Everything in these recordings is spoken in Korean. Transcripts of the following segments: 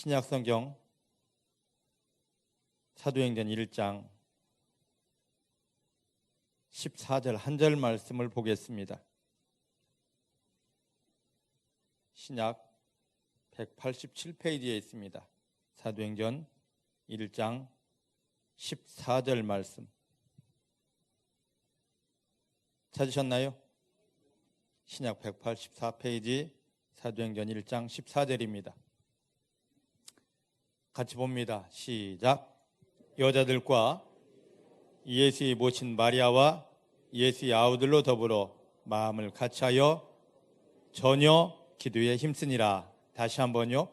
신약성경 사도행전 1장 14절 한 절 말씀을 보겠습니다. 신약 187페이지에 있습니다. 사도행전 1장 14절 말씀 찾으셨나요? 신약 184페이지 사도행전 1장 14절입니다. 같이 봅니다. 시작. 여자들과 예수의 모친 마리아와 예수의 아우들로 더불어 마음을 같이하여 전혀 기도에 힘쓰니라. 다시 한번요.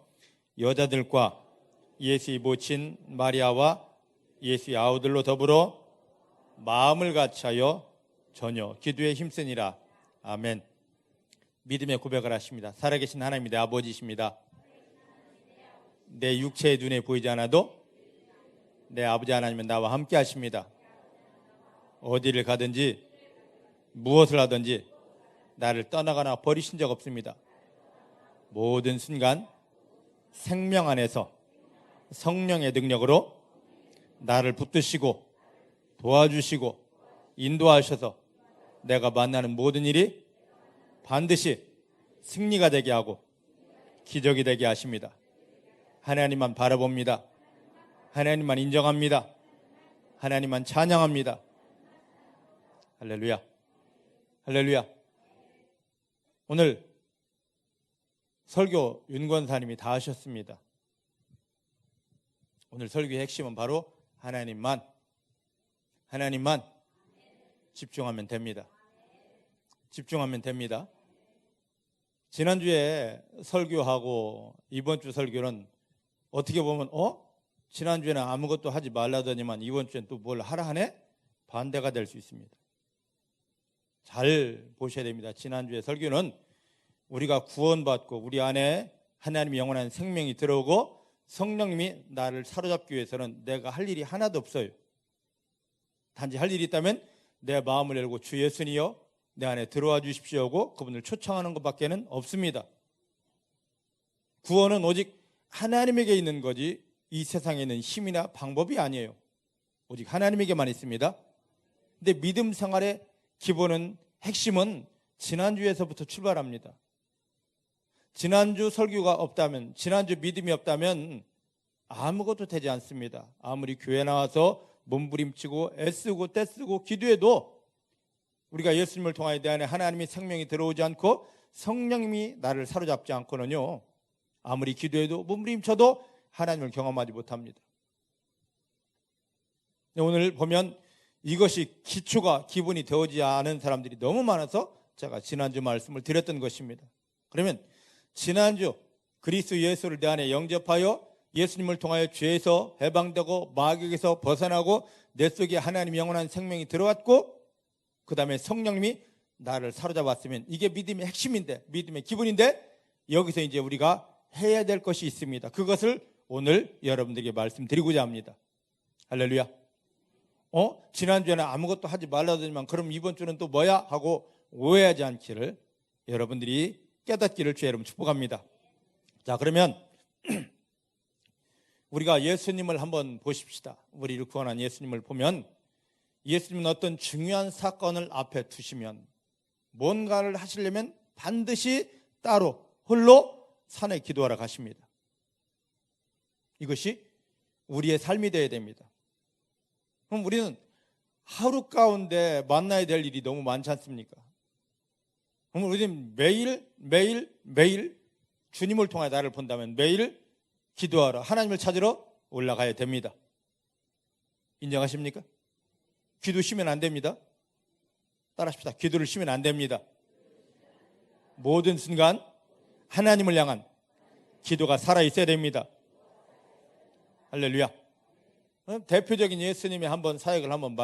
여자들과 예수의 모친 마리아와 예수의 아우들로 더불어 마음을 같이하여 전혀 기도에 힘쓰니라. 아멘. 믿음의 고백을 하십니다. 살아계신 하나님이 내 아버지이십니다. 내 육체의 눈에 보이지 않아도 내 아버지 하나님은 나와 함께 하십니다. 어디를 가든지 무엇을 하든지 나를 떠나거나 버리신 적 없습니다. 모든 순간 생명 안에서 성령의 능력으로 나를 붙드시고 도와주시고 인도하셔서 내가 만나는 모든 일이 반드시 승리가 되게 하고 기적이 되게 하십니다. 하나님만 바라봅니다. 하나님만 인정합니다. 하나님만 찬양합니다. 할렐루야. 할렐루야. 오늘 설교 윤권사님이 다 하셨습니다. 오늘 설교의 핵심은 바로 하나님만 집중하면 됩니다. 집중하면 됩니다. 지난주에 설교하고 이번 주 설교는 어떻게 보면 지난주에는 아무것도 하지 말라더니만 이번 주엔 또 뭘 하라 하네? 반대가 될 수 있습니다. 잘 보셔야 됩니다. 지난주에 설교는 우리가 구원받고 우리 안에 하나님의 영원한 생명이 들어오고 성령님이 나를 사로잡기 위해서는 내가 할 일이 하나도 없어요. 단지 할 일이 있다면 내 마음을 열고 주 예수니여 내 안에 들어와 주십시오 하고 그분을 초청하는 것밖에는 없습니다. 구원은 오직 하나님에게 있는 거지 이 세상에 있는 힘이나 방법이 아니에요. 오직 하나님에게만 있습니다. 근데 믿음 생활의 기본은 핵심은 지난주에서부터 출발합니다. 지난주 설교가 없다면, 지난주 믿음이 없다면 아무것도 되지 않습니다. 아무리 교회 나와서 몸부림치고 애쓰고 떼쓰고 기도해도 우리가 예수님을 통하여 내 안에 하나님의 생명이 들어오지 않고 성령님이 나를 사로잡지 않고는요, 아무리 기도해도 몸부림쳐도 하나님을 경험하지 못합니다. 오늘 보면 이것이 기초가 기본이 되어지지 않은 사람들이 너무 많아서 제가 지난주 말씀을 드렸던 것입니다. 그러면 지난주 그리스도 예수를 내 안에 영접하여 예수님을 통하여 죄에서 해방되고 마귀에서 벗어나고 내 속에 하나님의 영원한 생명이 들어왔고 그 다음에 성령님이 나를 사로잡았으면 이게 믿음의 핵심인데, 믿음의 기본인데, 여기서 이제 우리가 해야 될 것이 있습니다. 그것을 오늘 여러분들에게 말씀드리고자 합니다. 할렐루야. 지난주에는 아무것도 하지 말라더니만 그럼 이번 주는 또 뭐야? 하고 오해하지 않기를 여러분들이 깨닫기를 주의 이름 축복합니다. 자, 그러면 우리가 예수님을 한번 보십시다. 우리를 구원한 예수님을 보면 예수님은 어떤 중요한 사건을 앞에 두시면 뭔가를 하시려면 반드시 따로 홀로 산에 기도하러 가십니다. 이것이 우리의 삶이 되어야 됩니다. 그럼 우리는 하루 가운데 만나야 될 일이 너무 많지 않습니까? 그럼 우리는 매일 주님을 통해 나를 본다면 매일 기도하러 하나님을 찾으러 올라가야 됩니다. 인정하십니까? 기도 쉬면 안 됩니다. 따라하십시다. 기도를 쉬면 안 됩니다. 모든 순간 하나님을 향한 기도가 살아있어야 됩니다. 할렐루야. 대표적인 예수님의 한번 사역을 한번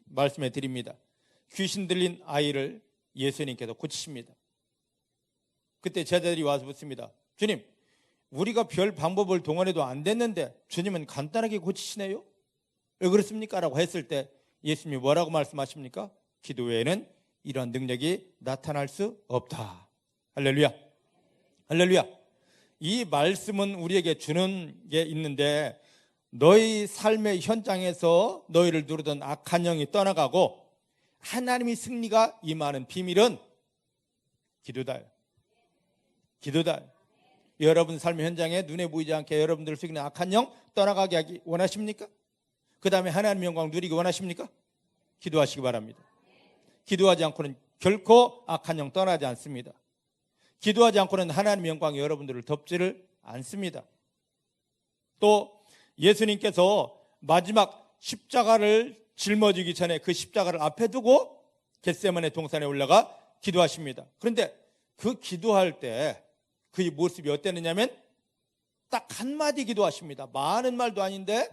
말씀해 드립니다. 귀신 들린 아이를 예수님께서 고치십니다. 그때 제자들이 와서 묻습니다. 주님, 우리가 별 방법을 동원해도 안 됐는데 주님은 간단하게 고치시네요? 왜 그렇습니까? 라고 했을 때 예수님이 뭐라고 말씀하십니까? 기도 외에는 이런 능력이 나타날 수 없다. 할렐루야. 할렐루야. 이 말씀은 우리에게 주는 게 있는데, 너희 삶의 현장에서 너희를 누르던 악한 영이 떠나가고 하나님의 승리가 임하는 비밀은 기도다. 기도다. 여러분 삶의 현장에 눈에 보이지 않게 여러분들을 속이는 악한 영 떠나가게 하기 원하십니까? 그 다음에 하나님의 영광 누리기 원하십니까? 기도하시기 바랍니다. 기도하지 않고는 결코 악한 영 떠나지 않습니다. 기도하지 않고는 하나님의 영광이 여러분들을 덮지를 않습니다. 또 예수님께서 마지막 십자가를 짊어지기 전에 그 십자가를 앞에 두고 겟세마네 동산에 올라가 기도하십니다. 그런데 그 기도할 때 그의 모습이 어땠느냐면 딱 한마디 기도하십니다. 많은 말도 아닌데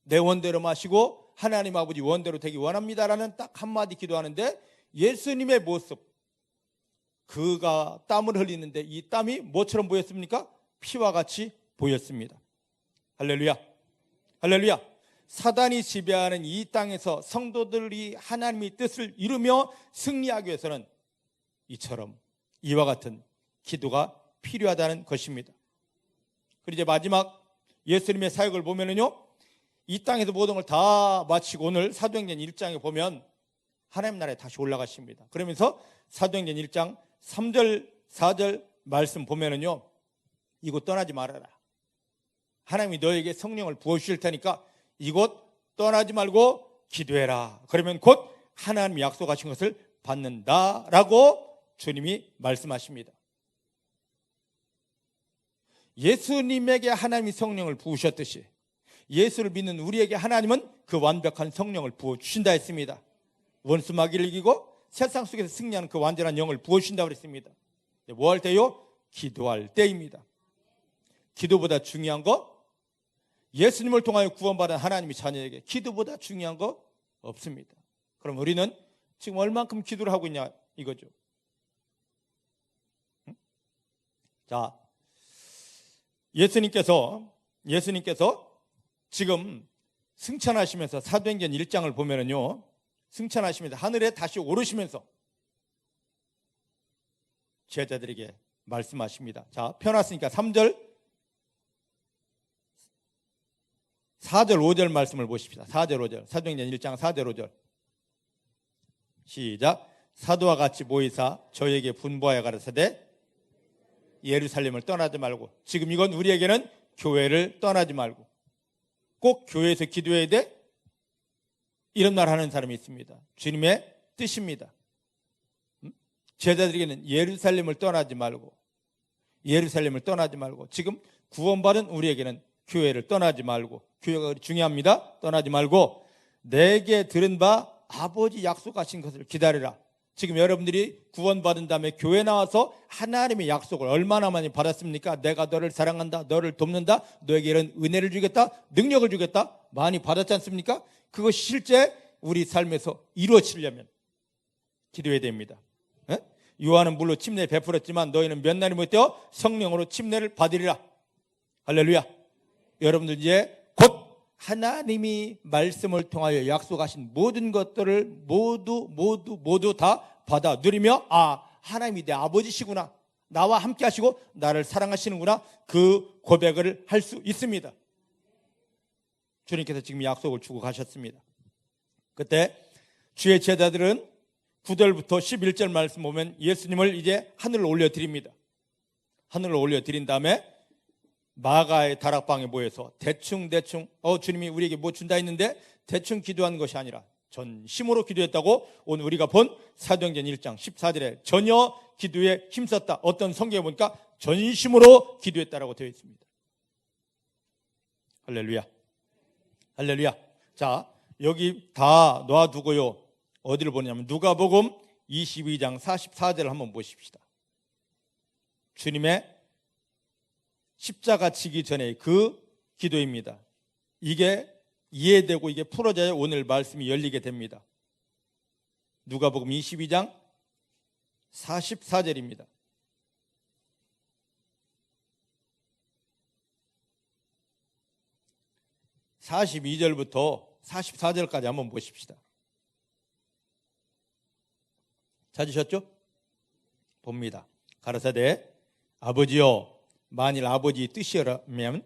내 원대로 마시고 하나님 아버지 원대로 되기 원합니다라는 딱 한마디 기도하는데, 예수님의 모습, 그가 땀을 흘리는데 이 땀이 뭐처럼 보였습니까? 피와 같이 보였습니다. 할렐루야. 할렐루야. 사단이 지배하는 이 땅에서 성도들이 하나님의 뜻을 이루며 승리하기 위해서는 이처럼 이와 같은 기도가 필요하다는 것입니다. 그리고 이제 마지막 예수님의 사역을 보면은요, 이 땅에서 모든 걸 다 마치고 오늘 사도행전 1장에 보면 하나님 나라에 다시 올라가십니다. 그러면서 사도행전 1장 3절 4절 말씀 보면은요, 이곳 떠나지 말아라. 하나님이 너에게 성령을 부어주실 테니까 이곳 떠나지 말고 기도해라. 그러면 곧 하나님이 약속하신 것을 받는다라고 주님이 말씀하십니다. 예수님에게 하나님이 성령을 부으셨듯이 예수를 믿는 우리에게 하나님은 그 완벽한 성령을 부어주신다 했습니다. 원수 마귀를 이기고 세상 속에서 승리하는 그 완전한 영을 부어주신다고 그랬습니다. 뭐 할 때요? 기도할 때입니다. 기도보다 중요한 거, 예수님을 통하여 구원받은 하나님의 자녀에게 기도보다 중요한 거 없습니다. 그럼 우리는 지금 얼만큼 기도를 하고 있냐 이거죠. 자, 예수님께서 지금 승천하시면서 사도행전 1장을 보면은요, 승천하시면서 하늘에 다시 오르시면서 제자들에게 말씀하십니다. 자, 펴놨으니까 3절 4절 5절 말씀을 보십시다. 4절 5절 사도행전 1장 4절 5절 시작. 사도와 같이 모이사 저에게 분부하여 가라사대 예루살렘을 떠나지 말고, 지금 이건 우리에게는 교회를 떠나지 말고 꼭 교회에서 기도해야 돼? 이런 말 하는 사람이 있습니다. 주님의 뜻입니다. 제자들에게는 예루살렘을 떠나지 말고, 예루살렘을 떠나지 말고, 지금 구원받은 우리에게는 교회를 떠나지 말고, 교회가 중요합니다. 떠나지 말고 내게 들은 바 아버지 약속하신 것을 기다리라. 지금 여러분들이 구원받은 다음에 교회 나와서 하나님의 약속을 얼마나 많이 받았습니까? 내가 너를 사랑한다, 너를 돕는다, 너에게 이런 은혜를 주겠다, 능력을 주겠다, 많이 받았지 않습니까? 그것이 실제 우리 삶에서 이루어지려면 기도해야 됩니다. 요한은 물로 침례 베풀었지만 너희는 몇 날이 못되어 성령으로 침례를 받으리라. 할렐루야. 여러분들 이제 곧 하나님이 말씀을 통하여 약속하신 모든 것들을 모두 다 받아 누리며, 아, 하나님이 내 아버지시구나, 나와 함께 하시고 나를 사랑하시는구나, 그 고백을 할 수 있습니다. 주님께서 지금 약속을 주고 가셨습니다. 그때 주의 제자들은 9절부터 11절 말씀 보면 예수님을 이제 하늘로 올려드립니다. 하늘로 올려드린 다음에 마가의 다락방에 모여서 대충 주님이 우리에게 뭐 준다 했는데 대충 기도한 것이 아니라 전심으로 기도했다고 오늘 우리가 본 사도행전 1장 14절에 전혀 기도에 힘썼다. 어떤 성경에 보니까 전심으로 기도했다라고 되어 있습니다. 할렐루야. 할렐루야. 자, 여기 다 놔두고요, 어디를 보냐면 누가복음 22장 44절을 한번 보십시다. 주님의 십자가 지기 전에 그 기도입니다. 이게 이해되고 이게 풀어져야 오늘 말씀이 열리게 됩니다. 누가복음 22장 44절입니다. (42절부터) 44절까지 한번 보십시다. 찾으셨죠? 봅니다. 가라사대 아버지여 만일 아버지 뜻이라면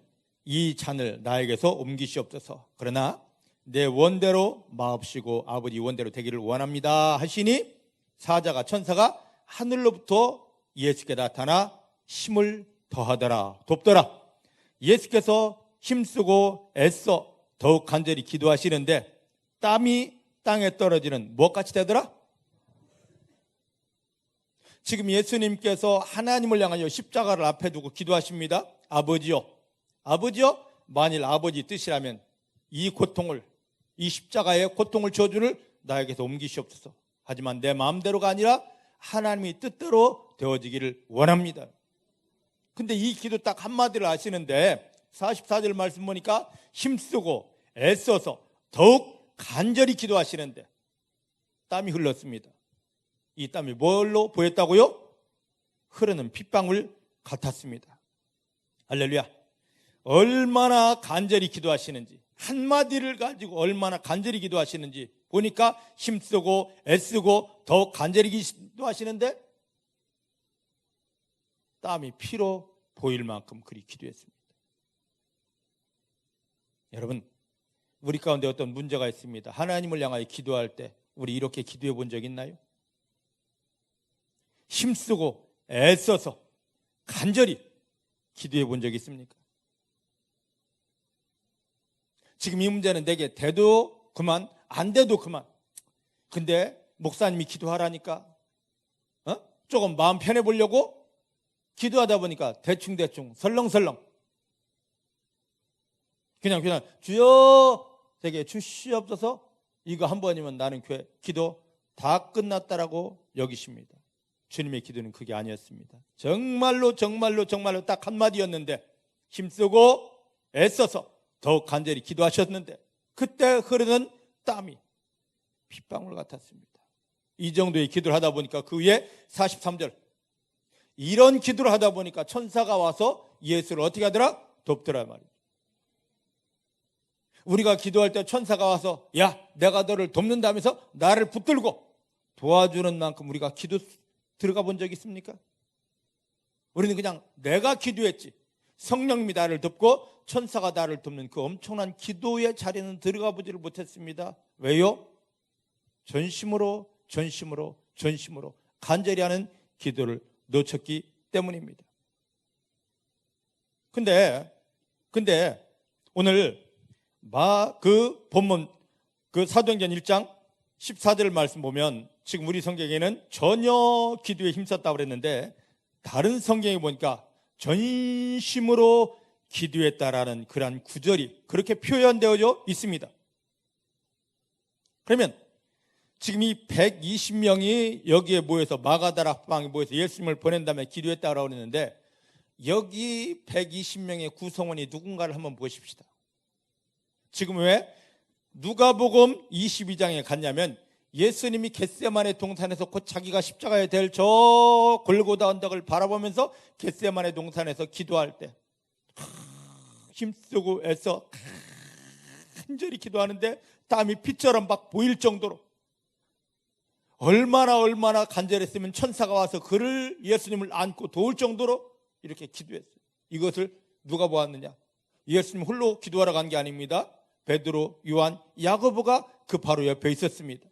이 잔을 나에게서 옮기시옵소서. 그러나 내 원대로 마옵시고 아버지 원대로 되기를 원합니다 하시니 사자가 천사가 하늘로부터 예수께 나타나 힘을 더하더라, 돕더라. 예수께서 힘쓰고 애써 더욱 간절히 기도하시는데 땀이 땅에 떨어지는 무엇같이 되더라? 지금 예수님께서 하나님을 향하여 십자가를 앞에 두고 기도하십니다. 아버지요, 아버지요, 만일 아버지 뜻이라면 이 고통을, 이 십자가의 고통을 저주를 나에게서 옮기시옵소서. 하지만 내 마음대로가 아니라 하나님의 뜻대로 되어지기를 원합니다. 근데 이 기도 딱 한마디를 하시는데 44절 말씀 보니까 힘쓰고 애써서 더욱 간절히 기도하시는데 땀이 흘렀습니다. 이 땀이 뭘로 보였다고요? 흐르는 핏방울 같았습니다. 할렐루야. 얼마나 간절히 기도하시는지, 한마디를 가지고 얼마나 간절히 기도하시는지 보니까 힘쓰고 애쓰고 더욱 간절히 기도하시는데 땀이 피로 보일 만큼 그리 기도했습니다. 여러분, 우리 가운데 어떤 문제가 있습니다. 하나님을 향하여 기도할 때 우리 이렇게 기도해 본 적 있나요? 힘쓰고 애써서 간절히 기도해 본 적 있습니까? 지금 이 문제는 내게 돼도 그만, 안 돼도 그만. 근데 목사님이 기도하라니까 조금 마음 편해 보려고 기도하다 보니까 대충대충 설렁설렁 그냥 주여 되게 주시옵소서, 이거 한 번이면 나는 교회 기도 다 끝났다라고 여기십니다. 주님의 기도는 그게 아니었습니다. 정말로 딱 한마디였는데 힘쓰고 애써서 더욱 간절히 기도하셨는데 그때 흐르는 땀이 핏방울 같았습니다. 이 정도의 기도를 하다 보니까 그 위에 43절, 이런 기도를 하다 보니까 천사가 와서 예수를 어떻게 하더라? 돕더라 말이죠. 우리가 기도할 때 천사가 와서 야, 내가 너를 돕는다면서 나를 붙들고 도와주는 만큼 우리가 기도 들어가 본 적 있습니까? 우리는 그냥 내가 기도했지, 성령님이 나를 돕고 천사가 나를 돕는 그 엄청난 기도의 자리는 들어가 보지를 못했습니다. 왜요? 전심으로 간절히 하는 기도를 놓쳤기 때문입니다. 근데 오늘 그 본문 그 사도행전 1장 14절 말씀 보면 지금 우리 성경에는 전혀 기도에 힘썼다고 그랬는데 다른 성경에 보니까 전심으로 기도했다라는 그러한 구절이 그렇게 표현되어져 있습니다. 그러면 지금 이 120명이 여기에 모여서 마가다라 합방에 모여서 예수님을 보낸 다음에 기도했다고 그랬는데 여기 120명의 구성원이 누군가를 한번 보십시다. 지금 왜 누가복음 22장에 갔냐면 예수님이 겟세마네 동산에서 곧 자기가 십자가에 될 저 골고다 언덕을 바라보면서 겟세마네 동산에서 기도할 때 힘쓰고 애써 간절히 기도하는데 땀이 피처럼 막 보일 정도로 얼마나 간절했으면 천사가 와서 그를 예수님을 안고 도울 정도로 이렇게 기도했어요. 이것을 누가 보았느냐? 예수님 홀로 기도하러 간 게 아닙니다. 베드로, 요한, 야고보가 그 바로 옆에 있었습니다.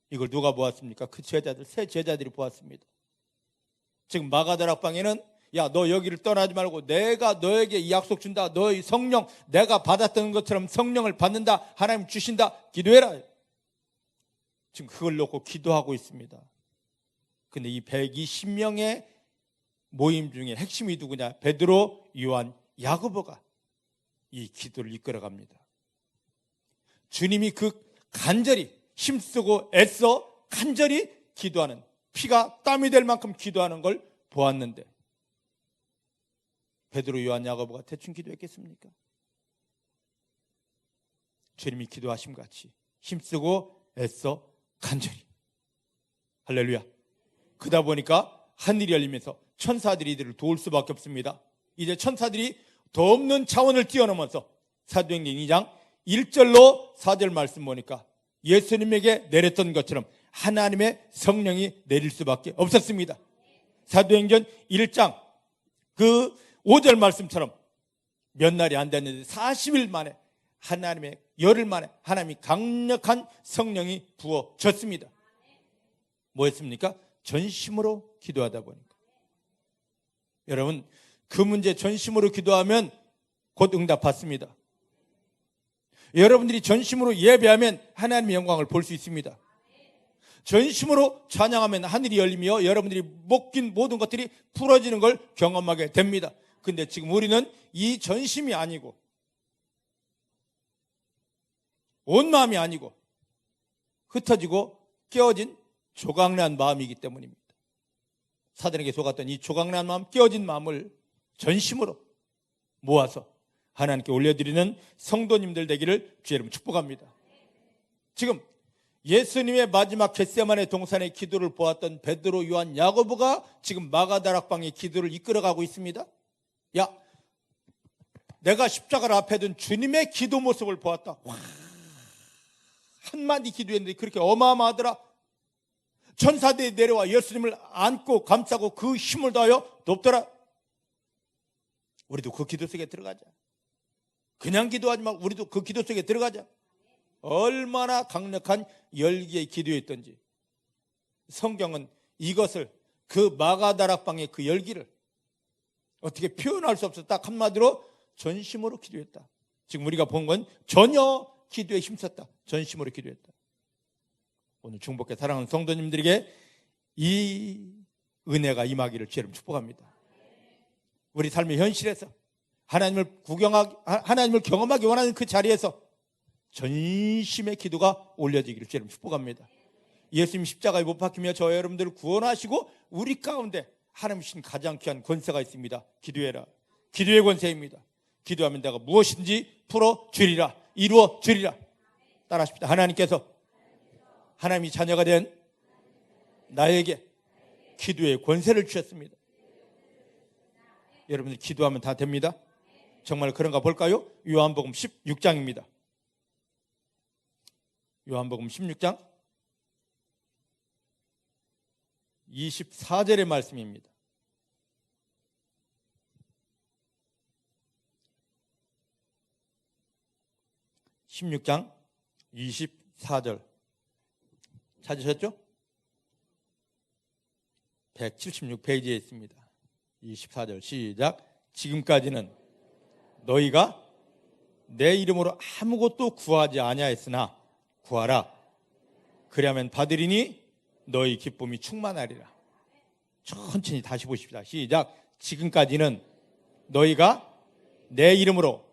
이걸 누가 보았습니까? 그 제자들, 세 제자들이 보았습니다. 지금 마가다락 방에는 야, 너 여기를 떠나지 말고 내가 너에게 이 약속 준다. 너의 성령, 내가 받았던 것처럼 성령을 받는다. 하나님 주신다. 기도해라. 지금 그걸 놓고 기도하고 있습니다. 근데 이 120명의 모임 중에 핵심이 누구냐? 베드로, 요한, 야고보가 이 기도를 이끌어갑니다. 주님이 그 간절히 힘쓰고 애써 간절히 기도하는, 피가 땀이 될 만큼 기도하는 걸 보았는데 베드로, 요한, 야고보가 대충 기도했겠습니까? 주님이 기도하심 같이 힘쓰고 애써 간절히. 할렐루야. 그러다 보니까 하늘이 열리면서 천사들이 이들을 도울 수밖에 없습니다. 이제 천사들이 더 없는 차원을 뛰어넘어서 사도행전 2장 1절로 4절 말씀 보니까 예수님에게 내렸던 것처럼 하나님의 성령이 내릴 수밖에 없었습니다. 사도행전 1장 그 5절 말씀처럼 몇 날이 안 됐는데 40일 만에 하나님의 열흘 만에 하나님이 강력한 성령이 부어졌습니다. 뭐였습니까? 전심으로 기도하다 보니까. 여러분, 그 문제 전심으로 기도하면 곧 응답 받습니다. 여러분들이 전심으로 예배하면 하나님의 영광을 볼 수 있습니다. 전심으로 찬양하면 하늘이 열리며 여러분들이 맡긴 모든 것들이 풀어지는 걸 경험하게 됩니다. 근데 지금 우리는 이 전심이 아니고 온 마음이 아니고 흩어지고 깨어진 조각난 마음이기 때문입니다. 사단에게 속았던 이 조각난 마음, 깨어진 마음을 전심으로 모아서 하나님께 올려드리는 성도님들 되기를 주의 이름으로 축복합니다. 지금 예수님의 마지막 겟세마네 동산의 기도를 보았던 베드로, 요한, 야고보가 지금 마가다락방의 기도를 이끌어가고 있습니다. 야, 내가 십자가를 앞에 둔 주님의 기도 모습을 보았다. 와, 한마디 기도했는데 그렇게 어마어마하더라. 천사들이 내려와 예수님을 안고 감싸고 그 힘을 다하여 돕더라. 우리도 그 기도 속에 들어가자. 그냥 기도하지 말고 우리도 그 기도 속에 들어가자. 얼마나 강력한 열기의 기도였던지. 성경은 이것을 그 마가다락방의 그 열기를 어떻게 표현할 수 없어. 딱 한마디로 전심으로 기도했다. 지금 우리가 본 건 전혀 기도에 힘썼다. 전심으로 기도했다. 오늘 중복해 사랑하는 성도님들에게 이 은혜가 임하기를 주님 축복합니다. 우리 삶의 현실에서 하나님을 경험하기 원하는 그 자리에서 전심의 기도가 올려지기를 주님 축복합니다. 예수님 십자가에 못 박히며 저 여러분들을 구원하시고 우리 가운데 하나님 주신 가장 귀한 권세가 있습니다. 기도해라. 기도의 권세입니다. 기도하면 내가 무엇인지 풀어주리라. 이루어주리라. 따라하십시다. 하나님께서 하나님이 자녀가 된 나에게 기도의 권세를 주셨습니다. 여러분들 기도하면 다 됩니다. 정말 그런가 볼까요? 요한복음 16장입니다. 요한복음 16장 24절의 말씀입니다. 16장 24절 찾으셨죠? 176페이지에 있습니다. 24절 시작. 지금까지는 너희가 내 이름으로 아무것도 구하지 아니하였으나 구하라. 그리하면 받으리니 너희 기쁨이 충만하리라. 천천히 다시 보십시다. 시작. 지금까지는 너희가 내 이름으로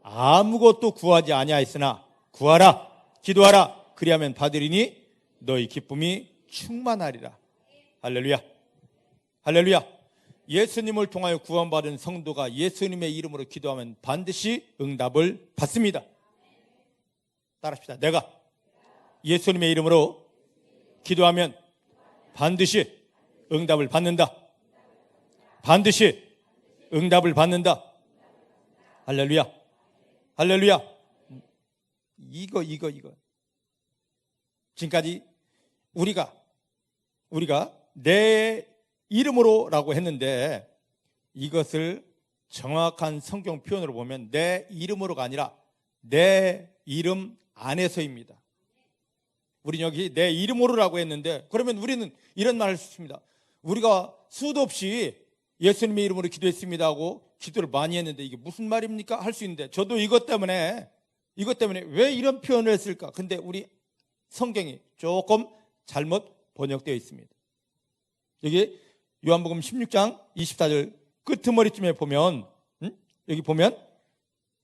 아무것도 구하지 아니하였으나 구하라. 기도하라. 그리하면 받으리니 너희 기쁨이 충만하리라. 할렐루야. 할렐루야. 예수님을 통하여 구원받은 성도가 예수님의 이름으로 기도하면 반드시 응답을 받습니다. 따라합시다. 내가 예수님의 이름으로 기도하면 반드시 응답을 받는다. 반드시 응답을 받는다. 할렐루야. 할렐루야. 이거. 지금까지 우리가 내 이름으로라고 했는데 이것을 정확한 성경 표현으로 보면 내 이름으로가 아니라 내 이름 안에서입니다. 우리는 여기 내 이름으로라고 했는데 그러면 우리는 이런 말을 했습니다. 우리가 수도 없이 예수님의 이름으로 기도했습니다 하고 기도를 많이 했는데 이게 무슨 말입니까? 할 수 있는데 저도 이것 때문에 왜 이런 표현을 했을까? 근데 우리 성경이 조금 잘못 번역되어 있습니다. 여기 요한복음 16장 24절 끄트머리쯤에 보면 여기 보면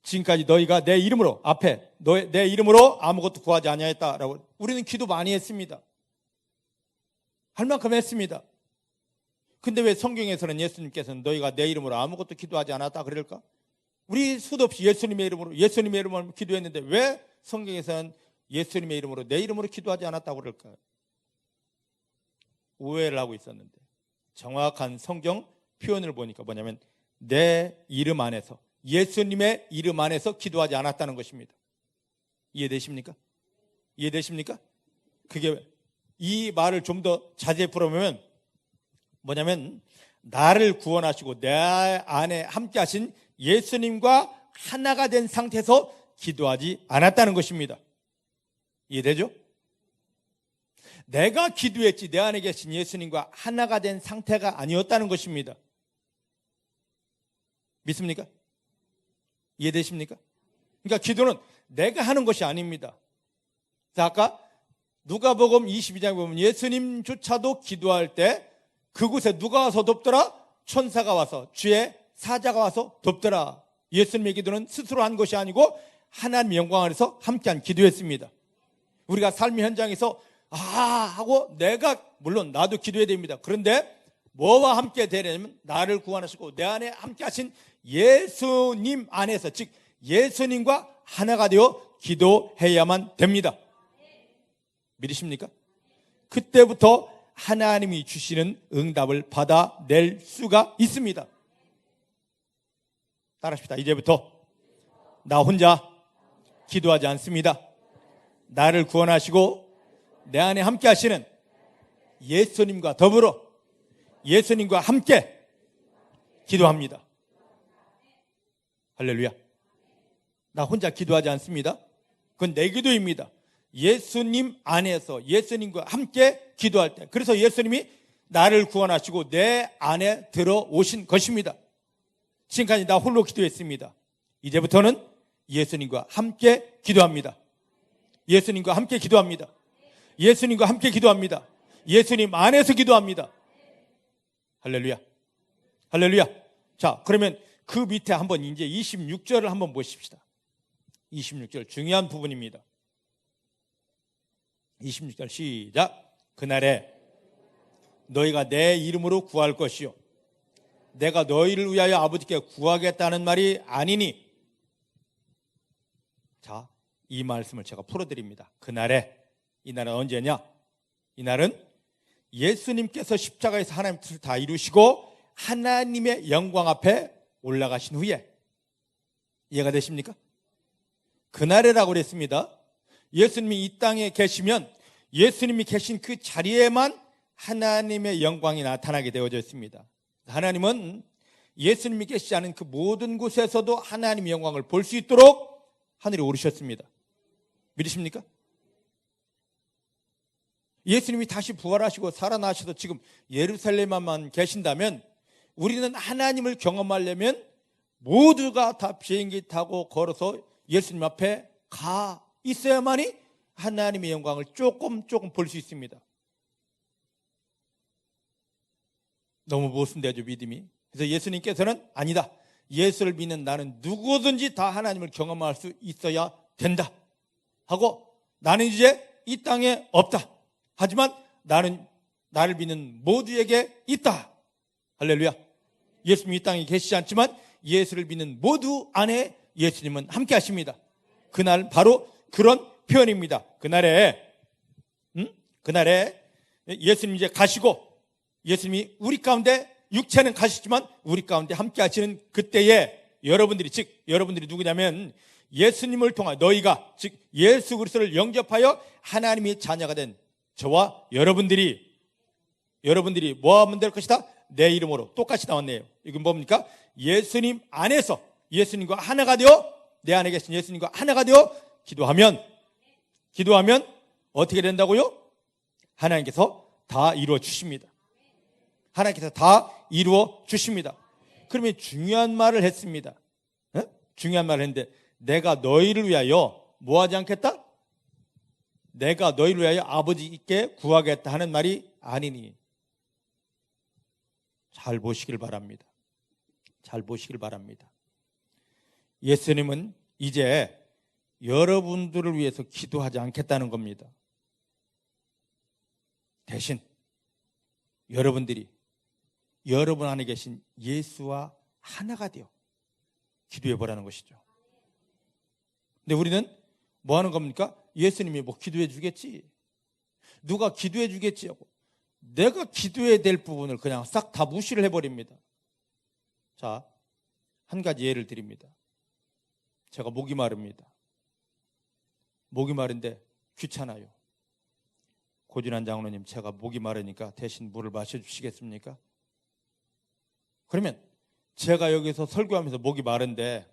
지금까지 너희가 내 이름으로 앞에 내 이름으로 아무것도 구하지 아니하였다라고 우리는 기도 많이 했습니다. 할 만큼 했습니다. 근데 왜 성경에서는 예수님께서는 너희가 내 이름으로 아무것도 기도하지 않았다 그럴까? 우리 수도 없이 예수님의 이름으로 기도했는데 왜 성경에서는 예수님의 이름으로 내 이름으로 기도하지 않았다고 그럴까요? 오해를 하고 있었는데 정확한 성경 표현을 보니까 뭐냐면 내 이름 안에서 예수님의 이름 안에서 기도하지 않았다는 것입니다. 이해되십니까? 그게 이 말을 좀 더 자세히 풀어보면 뭐냐면 나를 구원하시고 내 안에 함께 하신 예수님과 하나가 된 상태에서 기도하지 않았다는 것입니다. 이해되죠? 내가 기도했지 내 안에 계신 예수님과 하나가 된 상태가 아니었다는 것입니다. 믿습니까? 이해되십니까? 그러니까 기도는 내가 하는 것이 아닙니다. 자, 아까 누가복음 22장에 보면 예수님조차도 기도할 때 그곳에 누가 와서 돕더라? 천사가 와서, 주의 사자가 와서 돕더라. 예수님의 기도는 스스로 한 것이 아니고 하나님의 영광 안에서 함께한 기도였습니다. 우리가 삶의 현장에서 하고 내가, 물론 나도 기도해야 됩니다. 그런데 뭐와 함께 되려면 나를 구원하시고 내 안에 함께 하신 예수님 안에서, 즉 예수님과 하나가 되어 기도해야만 됩니다. 믿으십니까? 그때부터 하나님이 주시는 응답을 받아낼 수가 있습니다. 따라합시다. 이제부터 나 혼자 기도하지 않습니다. 나를 구원하시고 내 안에 함께 하시는 예수님과 더불어 예수님과 함께 기도합니다. 할렐루야. 나 혼자 기도하지 않습니다. 그건 내 기도입니다. 예수님 안에서 예수님과 함께 기도할 때, 그래서 예수님이 나를 구원하시고 내 안에 들어오신 것입니다. 지금까지 나 홀로 기도했습니다. 이제부터는 예수님과 함께 기도합니다. 예수님과 함께 기도합니다. 예수님과 함께 기도합니다. 예수님 안에서 기도합니다. 할렐루야. 할렐루야. 자, 그러면 그 밑에 한번 이제 26절을 한번 보십시다. 26절 중요한 부분입니다. 26절 시작. 그날에 너희가 내 이름으로 구할 것이요 내가 너희를 위하여 아버지께 구하겠다는 말이 아니니. 자, 이 말씀을 제가 풀어드립니다. 그날에, 이 날은 언제냐? 이 날은 예수님께서 십자가에서 하나님의 뜻을 다 이루시고 하나님의 영광 앞에 올라가신 후에, 이해가 되십니까? 그날에라고 그랬습니다. 예수님이 이 땅에 계시면 예수님이 계신 그 자리에만 하나님의 영광이 나타나게 되어져 있습니다. 하나님은 예수님이 계시지 않은 그 모든 곳에서도 하나님의 영광을 볼 수 있도록 하늘에 오르셨습니다. 믿으십니까? 예수님이 다시 부활하시고 살아나셔서 지금 예루살렘에만 계신다면 우리는 하나님을 경험하려면 모두가 다 비행기 타고 걸어서 예수님 앞에 가 있어야만이 하나님의 영광을 조금 볼 수 있습니다. 너무 모순되죠, 믿음이. 그래서 예수님께서는 아니다, 예수를 믿는 나는 누구든지 다 하나님을 경험할 수 있어야 된다 하고, 나는 이제 이 땅에 없다, 하지만 나는 나를 믿는 모두에게 있다. 할렐루야. 예수님이 이 땅에 계시지 않지만 예수를 믿는 모두 안에 예수님은 함께 하십니다. 그날 바로 그런 표현입니다. 그날에 예수님 이제 가시고, 예수님이 우리 가운데, 육체는 가시지만 우리 가운데 함께 하시는 그때에 여러분들이, 즉 여러분들이 누구냐면 예수님을 통하여 너희가, 즉 예수 그리스도를 영접하여 하나님의 자녀가 된 저와 여러분들이 뭐 하면 될 것이다? 내 이름으로. 똑같이 나왔네요. 이건 뭡니까? 예수님 안에서 예수님과 하나가 되어, 내 안에 계신 예수님과 하나가 되어 기도하면 어떻게 된다고요? 하나님께서 다 이루어 주십니다. 하나님께서 다 이루어 주십니다. 그러면 중요한 말을 했습니다. 중요한 말을 했는데, 내가 너희를 위하여 뭐 하지 않겠다? 내가 너희를 위하여 아버지께 구하겠다 하는 말이 아니니. 잘 보시길 바랍니다. 잘 보시길 바랍니다. 예수님은 이제 여러분들을 위해서 기도하지 않겠다는 겁니다. 대신 여러분들이 여러분 안에 계신 예수와 하나가 되어 기도해 보라는 것이죠. 근데 우리는 뭐 하는 겁니까? 예수님이 뭐 기도해 주겠지, 누가 기도해 주겠지 하고 내가 기도해야 될 부분을 그냥 싹 다 무시를 해버립니다. 자, 한 가지 예를 드립니다. 제가 목이 마릅니다. 목이 마른데 귀찮아요. 고진환 장로님, 제가 목이 마르니까 대신 물을 마셔주시겠습니까? 그러면 제가 여기서 설교하면서 목이 마른데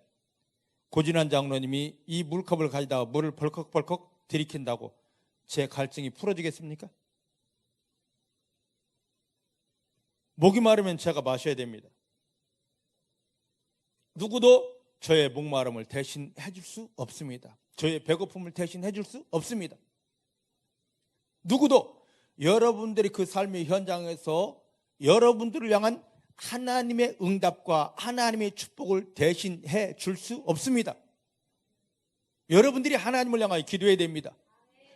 고진환 장로님이 이 물컵을 가지다가 물을 벌컥벌컥 들이킨다고 제 갈증이 풀어지겠습니까? 목이 마르면 제가 마셔야 됩니다. 누구도 저의 목마름을 대신해 줄 수 없습니다. 저의 배고픔을 대신해 줄 수 없습니다. 누구도 여러분들이 그 삶의 현장에서 여러분들을 향한 하나님의 응답과 하나님의 축복을 대신해 줄 수 없습니다. 여러분들이 하나님을 향하여 기도해야 됩니다.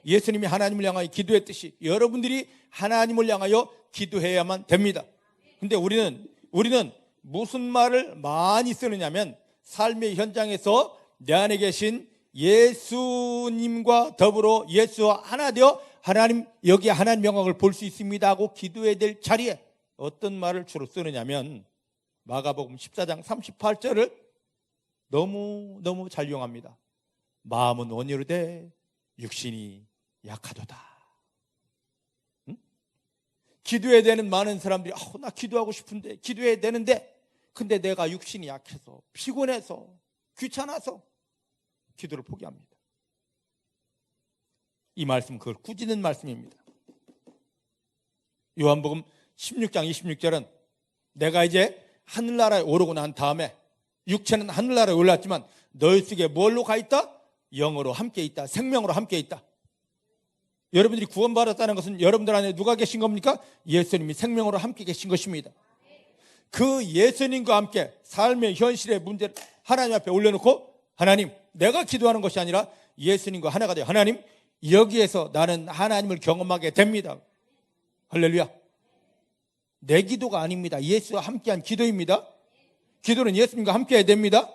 예수님이 하나님을 향하여 기도했듯이 여러분들이 하나님을 향하여 기도해야만 됩니다. 근데 우리는 무슨 말을 많이 쓰느냐면 삶의 현장에서 내 안에 계신 예수님과 더불어 예수와 하나 되어 하나님, 여기에 하나님 영광을 볼 수 있습니다 하고 기도해야 될 자리에 어떤 말을 주로 쓰느냐면 마가복음 14장 38절을 너무 잘 이용합니다. 마음은 온유로되 육신이 약하도다. 기도해야 되는 많은 사람들이 나 기도하고 싶은데 기도해야 되는데 근데 내가 육신이 약해서 피곤해서 귀찮아서 기도를 포기합니다. 이 말씀은 그걸 꾸짖는 말씀입니다. 요한복음 16장 26절은 내가 이제 하늘나라에 오르고 난 다음에 육체는 하늘나라에 올랐지만 너희 속에 뭘로 가 있다? 영으로 함께 있다. 생명으로 함께 있다. 여러분들이 구원받았다는 것은 여러분들 안에 누가 계신 겁니까? 예수님이 생명으로 함께 계신 것입니다. 그 예수님과 함께 삶의 현실의 문제를 하나님 앞에 올려놓고 하나님, 내가 기도하는 것이 아니라 예수님과 하나가 돼요. 하나님, 여기에서 나는 하나님을 경험하게 됩니다. 할렐루야. 내 기도가 아닙니다. 예수와 함께한 기도입니다. 기도는 예수님과 함께해야 됩니다.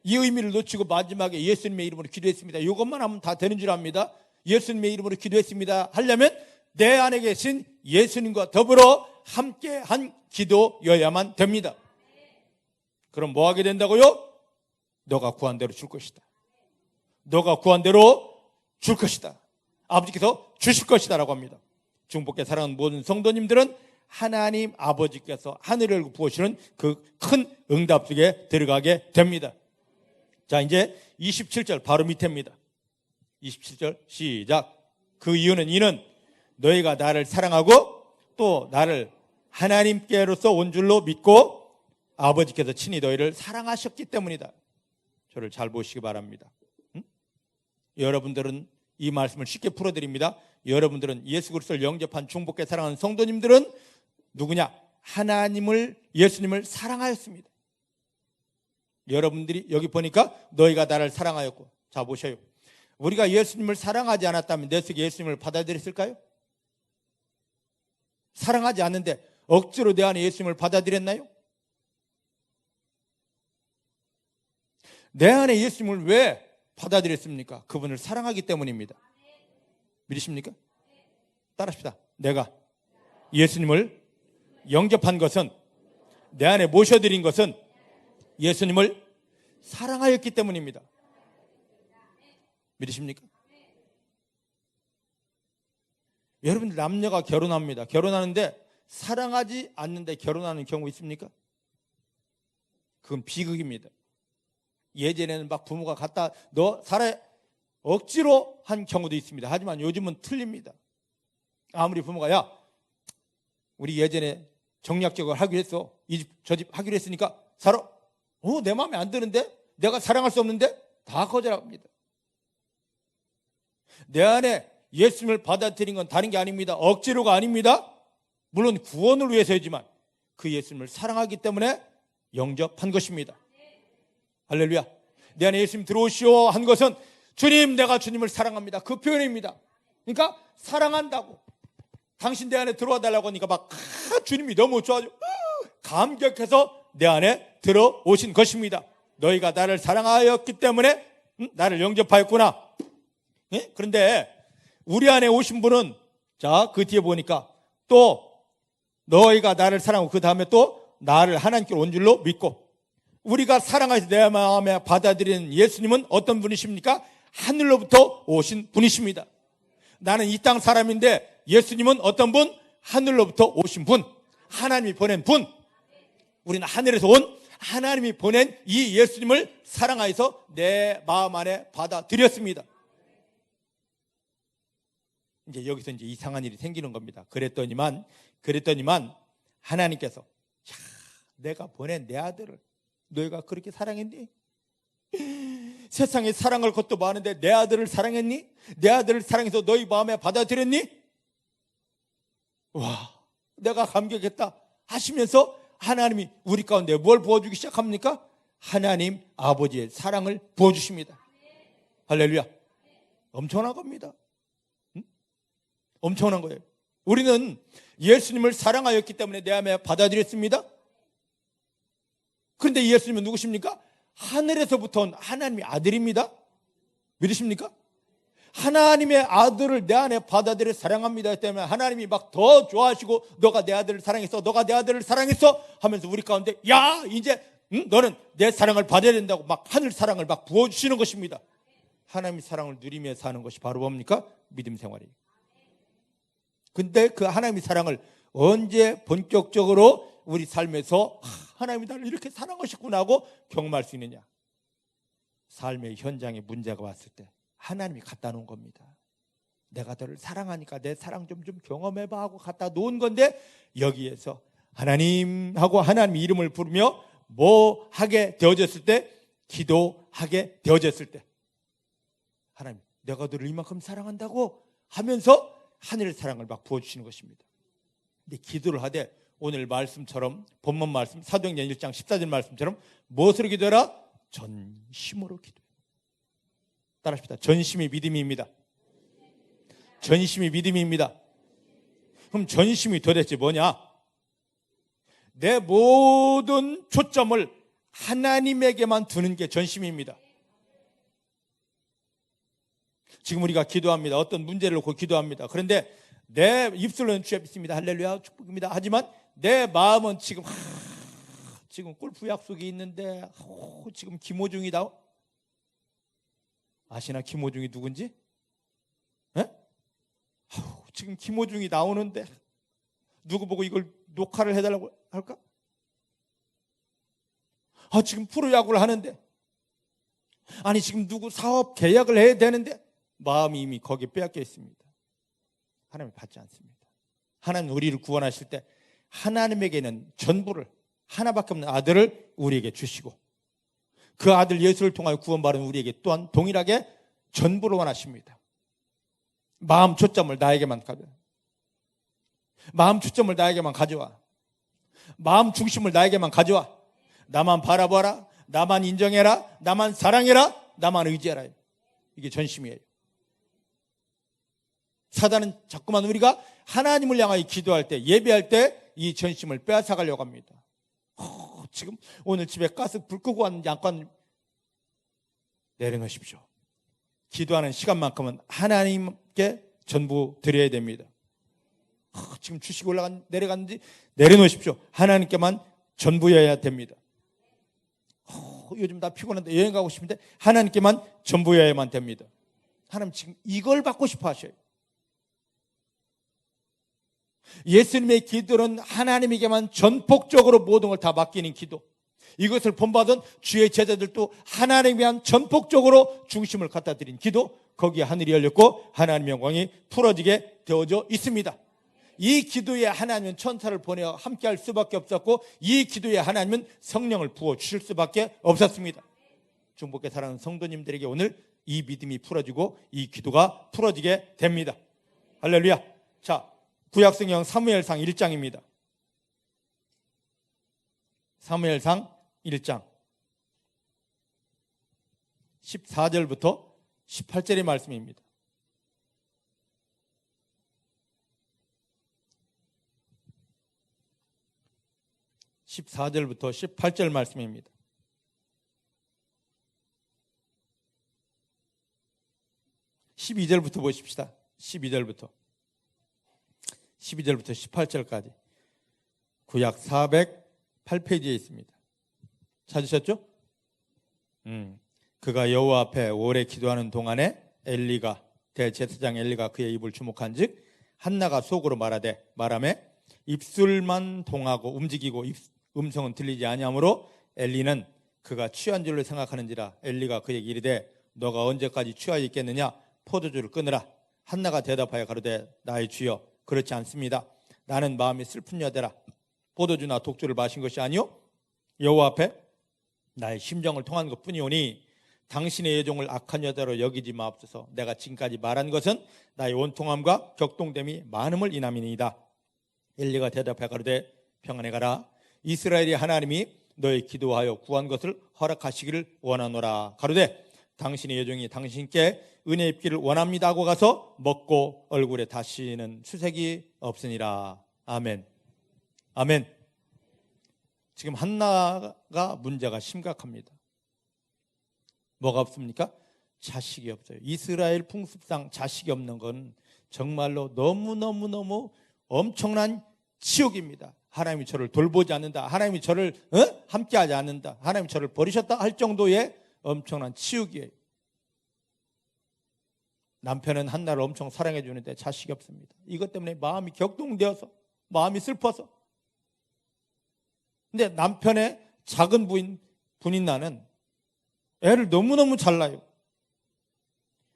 이 의미를 놓치고 마지막에 예수님의 이름으로 기도했습니다. 이것만 하면 다 되는 줄 압니다. 예수님의 이름으로 기도했습니다 하려면 내 안에 계신 예수님과 더불어 함께한 기도여야만 됩니다. 그럼 뭐 하게 된다고요? 너가 구한 대로 줄 것이다. 너가 구한 대로 줄 것이다. 아버지께서 주실 것이다 라고 합니다. 중복계 사랑하는 모든 성도님들은 하나님 아버지께서 하늘을 부어주시는 그 큰 응답 속에 들어가게 됩니다. 자, 이제 27절 바로 밑에입니다. 27절 시작. 그 이유는 이는 너희가 나를 사랑하고 또 나를 하나님께로서 온 줄로 믿고 아버지께서 친히 너희를 사랑하셨기 때문이다. 저를 잘 보시기 바랍니다. 여러분들은 이 말씀을 쉽게 풀어드립니다. 여러분들은 예수 그리스도를 영접한 중복계 사랑하는 성도님들은 누구냐? 하나님을, 예수님을 사랑하였습니다. 여러분들이 여기 보니까 너희가 나를 사랑하였고, 자 보셔요. 우리가 예수님을 사랑하지 않았다면 내 속에 예수님을 받아들였을까요? 사랑하지 않는데 억지로 내 안에 예수님을 받아들였나요? 내 안에 예수님을 왜 받아들였습니까? 그분을 사랑하기 때문입니다. 믿으십니까? 따라합시다. 내가 예수님을 영접한 것은, 내 안에 모셔드린 것은 예수님을 사랑하였기 때문입니다. 믿으십니까? 여러분들 남녀가 결혼합니다. 결혼하는데 사랑하지 않는데 결혼하는 경우 있습니까? 그건 비극입니다. 예전에는 막 부모가 갖다 너 살아 억지로 한 경우도 있습니다. 하지만 요즘은 틀립니다. 아무리 부모가 야 우리 예전에 정략적으로 하기로 했어. 이 집 저 집 하기로 했으니까 살아. 내 마음에 안 드는데? 내가 사랑할 수 없는데? 다 거절합니다. 내 안에 예수님을 받아들인 건 다른 게 아닙니다. 억지로가 아닙니다. 물론 구원을 위해서이지만 그 예수님을 사랑하기 때문에 영접한 것입니다. 할렐루야. 내 안에 예수님 들어오시오 한 것은 주님, 내가 주님을 사랑합니다. 그 표현입니다. 그러니까 사랑한다고. 당신 내 안에 들어와 달라고 하니까 막 주님이 너무 좋아져 감격해서 내 안에 들어오신 것입니다. 너희가 나를 사랑하였기 때문에 나를 영접하였구나. 예? 그런데 우리 안에 오신 분은 자, 그 뒤에 보니까 또 너희가 나를 사랑하고 그 다음에 또 나를 하나님께로 온 줄로 믿고, 우리가 사랑해서 내 마음에 받아들이는 예수님은 어떤 분이십니까? 하늘로부터 오신 분이십니다. 나는 이 땅 사람인데 예수님은 어떤 분? 하늘로부터 오신 분, 하나님이 보낸 분. 우리는 하늘에서 온 하나님이 보낸 이 예수님을 사랑하여서 내 마음 안에 받아들였습니다. 이제 여기서 이제 이상한 일이 생기는 겁니다. 그랬더니만 하나님께서 내가 보낸 내 아들을 너희가 그렇게 사랑했니? 세상에 사랑할 것도 많은데 내 아들을 사랑했니? 내 아들을 사랑해서 너희 마음에 받아들였니? 와, 내가 감격했다 하시면서 하나님이 우리 가운데 뭘 부어주기 시작합니까? 하나님 아버지의 사랑을 부어주십니다. 할렐루야. 엄청난 겁니다. 응? 엄청난 거예요. 우리는 예수님을 사랑하였기 때문에 내 마음에 받아들였습니다. 그런데 예수님은 누구십니까? 하늘에서부터 온 하나님의 아들입니다. 믿으십니까? 하나님의 아들을 내 안에 받아들여 사랑합니다 때문에 하나님이 막 더 좋아하시고 너가 내 아들을 사랑했어, 너가 내 아들을 사랑했어 하면서 우리 가운데 야 이제 너는 내 사랑을 받아야 된다고 막 하늘 사랑을 막 부어주시는 것입니다. 하나님의 사랑을 누리며 사는 것이 바로 뭡니까? 믿음 생활이에요. 근데 그 하나님의 사랑을 언제 본격적으로 우리 삶에서 하나님이 나를 이렇게 사랑하셨구나 하고 경험할 수 있느냐? 삶의 현장에 문제가 왔을 때 하나님이 갖다 놓은 겁니다. 내가 너를 사랑하니까 내 사랑 좀 경험해봐 하고 갖다 놓은 건데 여기에서 하나님 하고 하나님 이름을 부르며 뭐 하게 되어졌을 때, 기도하게 되어졌을 때 하나님 내가 너를 이만큼 사랑한다고 하면서 하늘의 사랑을 막 부어주시는 것입니다. 근데 기도를 하되 오늘 말씀처럼 본문 말씀 사도행전 1장 14절 말씀처럼 무엇으로 기도해라? 전심으로 기도해. 따라합시다. 전심이 믿음입니다. 전심이 믿음입니다. 그럼 전심이 도대체 뭐냐? 내 모든 초점을 하나님에게만 두는 게 전심입니다. 지금 우리가 기도합니다. 어떤 문제를 놓고 기도합니다. 그런데 내 입술로는 주여 믿습니다. 할렐루야 축복입니다. 하지만 내 마음은 지금 골프 약속이 있는데 지금 김호중이다. 아시나 김호중이 누군지? 에? 지금 김호중이 나오는데 누구 보고 이걸 녹화를 해달라고 할까? 지금 프로야구를 하는데 아니 지금 누구 사업 계약을 해야 되는데 마음이 이미 거기에 빼앗겨 있습니다. 하나님이 받지 않습니다. 하나님 우리를 구원하실 때 하나님에게는 전부를 하나밖에 없는 아들을 우리에게 주시고 그 아들 예수를 통하여 구원받은 우리에게 또한 동일하게 전부를 원하십니다. 마음 초점을 나에게만 가져와. 마음 초점을 나에게만 가져와. 마음 중심을 나에게만 가져와. 나만 바라봐라. 나만 인정해라. 나만 사랑해라. 나만 의지해라. 이게 전심이에요. 사단은 자꾸만 우리가 하나님을 향하여 기도할 때, 예배할 때 이 전심을 빼앗아가려고 합니다. 지금 오늘 집에 가스 불 끄고 왔는지 양관 내려놓으십시오. 기도하는 시간만큼은 하나님께 전부 드려야 됩니다. 지금 주식이 내려갔는지 내려놓으십시오. 하나님께만 전부여야 됩니다. 요즘 나 피곤한데 여행 가고 싶은데 하나님께만 전부여야만 됩니다. 하나님 지금 이걸 받고 싶어 하셔요. 예수님의 기도는 하나님에게만 전폭적으로 모든 걸 다 맡기는 기도. 이것을 본받은 주의 제자들도 하나님에 대한 전폭적으로 중심을 갖다 드린 기도. 거기에 하늘이 열렸고 하나님의 영광이 풀어지게 되어져 있습니다. 이 기도에 하나님은 천사를 보내어 함께할 수밖에 없었고 이 기도에 하나님은 성령을 부어주실 수밖에 없었습니다. 중복에 사랑하는 성도님들에게 오늘 이 믿음이 풀어지고 이 기도가 풀어지게 됩니다. 할렐루야. 자, 구약성경 사무엘상 1장입니다. 사무엘상 1장 14절부터 18절의 말씀입니다. (14절부터 18절) 말씀입니다. (12절부터) 보십시다. 12절부터 18절까지 구약 408페이지에 있습니다. 찾으셨죠? 그가 여호와 앞에 오래 기도하는 동안에 엘리가 대제사장 엘리가 그의 입을 주목한즉 한나가 속으로 말하되 입술만 동하고 움직이고 음성은 들리지 아니하므로 엘리는 그가 취한 줄로 생각하는지라. 엘리가 그에게 이르되 너가 언제까지 취하여 있겠느냐? 포도주를 끊으라. 한나가 대답하여 가로되 나의 주여 그렇지 않습니다. 나는 마음이 슬픈 여자라. 포도주나 독주를 마신 것이 아니요 여호와 앞에 나의 심정을 통한 것뿐이오니 당신의 여종을 악한 여자로 여기지 마옵소서. 내가 지금까지 말한 것은 나의 원통함과 격동됨이 많음을 인함이니이다. 엘리가 대답하여 가로되 평안히 가라. 이스라엘의 하나님이 너의 기도하여 구한 것을 허락하시기를 원하노라. 가로되 당신의 여종이 당신께 은혜 입기를 원합니다 하고 가서 먹고 얼굴에 다시는 수색이 없으니라. 아멘. 아멘. 지금 한나가 문제가 심각합니다. 뭐가 없습니까? 자식이 없어요. 이스라엘 풍습상 자식이 없는 건 정말로 너무너무너무 엄청난 지옥입니다. 하나님이 저를 돌보지 않는다. 하나님이 저를 함께하지 않는다. 하나님이 저를 버리셨다 할 정도의 엄청난 치욕이에요. 남편은 한나를 엄청 사랑해 주는데 자식이 없습니다. 이것 때문에 마음이 격동되어서 마음이 슬퍼서. 근데 남편의 작은 분인 나는 애를 너무너무 잘나요.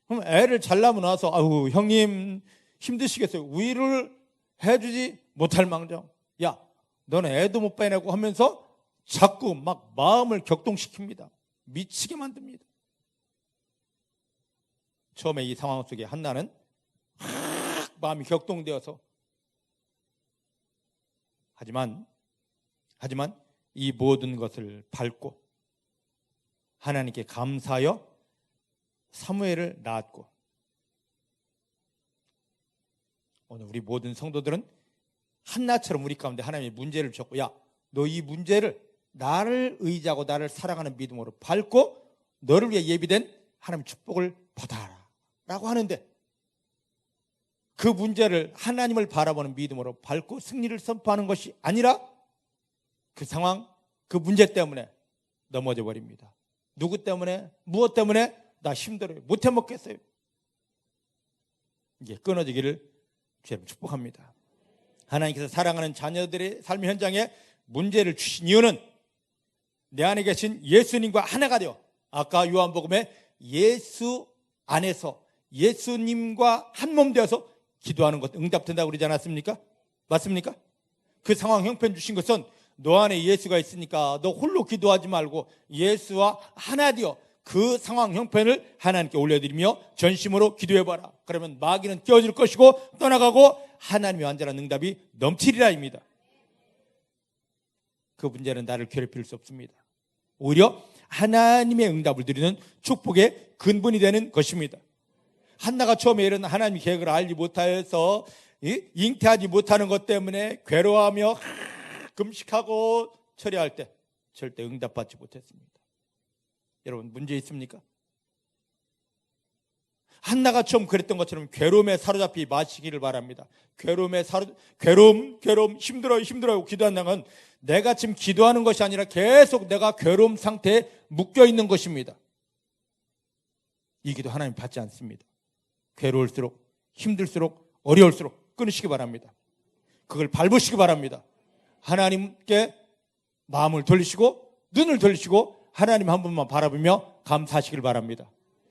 그럼 애를 잘나고 나서 아유 형님 힘드시겠어요. 위로를 해주지 못할 망정 야 너는 애도 못 빼내고 하면서 자꾸 막 마음을 격동시킵니다. 미치게 만듭니다. 처음에 이 상황 속에 한나는 마음이 격동되어서 하지만 이 모든 것을 밟고 하나님께 감사하여 사무엘을 낳았고, 오늘 우리 모든 성도들은 한나처럼 우리 가운데 하나님이 문제를 주셨고, 야, 너 이 문제를 나를 의지하고 나를 사랑하는 믿음으로 밟고 너를 위해 예비된 하나님의 축복을 받아라 라고 하는데, 그 문제를 하나님을 바라보는 믿음으로 밟고 승리를 선포하는 것이 아니라 그 상황, 그 문제 때문에 넘어져 버립니다. 누구 때문에? 무엇 때문에? 나 힘들어요. 못 해먹겠어요. 이게 끊어지기를 주님 축복합니다. 하나님께서 사랑하는 자녀들의 삶의 현장에 문제를 주신 이유는 내 안에 계신 예수님과 하나가 되어, 아까 요한복음에 예수 안에서 예수님과 한 몸 되어서 기도하는 것 응답된다고 그러지 않았습니까? 맞습니까? 그 상황 형편 주신 것은 너 안에 예수가 있으니까 너 홀로 기도하지 말고 예수와 하나 되어 그 상황 형편을 하나님께 올려드리며 전심으로 기도해봐라. 그러면 마귀는 깨어질 것이고 떠나가고 하나님의 완전한 응답이 넘치리라입니다. 그 문제는 나를 괴롭힐 수 없습니다. 오히려 하나님의 응답을 드리는 축복의 근본이 되는 것입니다. 한나가 처음에 이런 하나님의 계획을 알지 못하여서 잉태하지 못하는 것 때문에 괴로워하며 금식하고 처리할 때 절대 응답받지 못했습니다. 여러분 문제 있습니까? 한나가 처음 그랬던 것처럼 괴로움에 사로잡히 마시기를 바랍니다. 괴로움 힘들어요 기도한다는 건 내가 지금 기도하는 것이 아니라 계속 내가 괴로움 상태에 묶여 있는 것입니다. 이 기도 하나님 받지 않습니다. 괴로울수록 힘들수록 어려울수록 끊으시기 바랍니다. 그걸 밟으시기 바랍니다. 하나님께 마음을 돌리시고 눈을 돌리시고 하나님 한 분만 바라보며 감사하시길 바랍니다.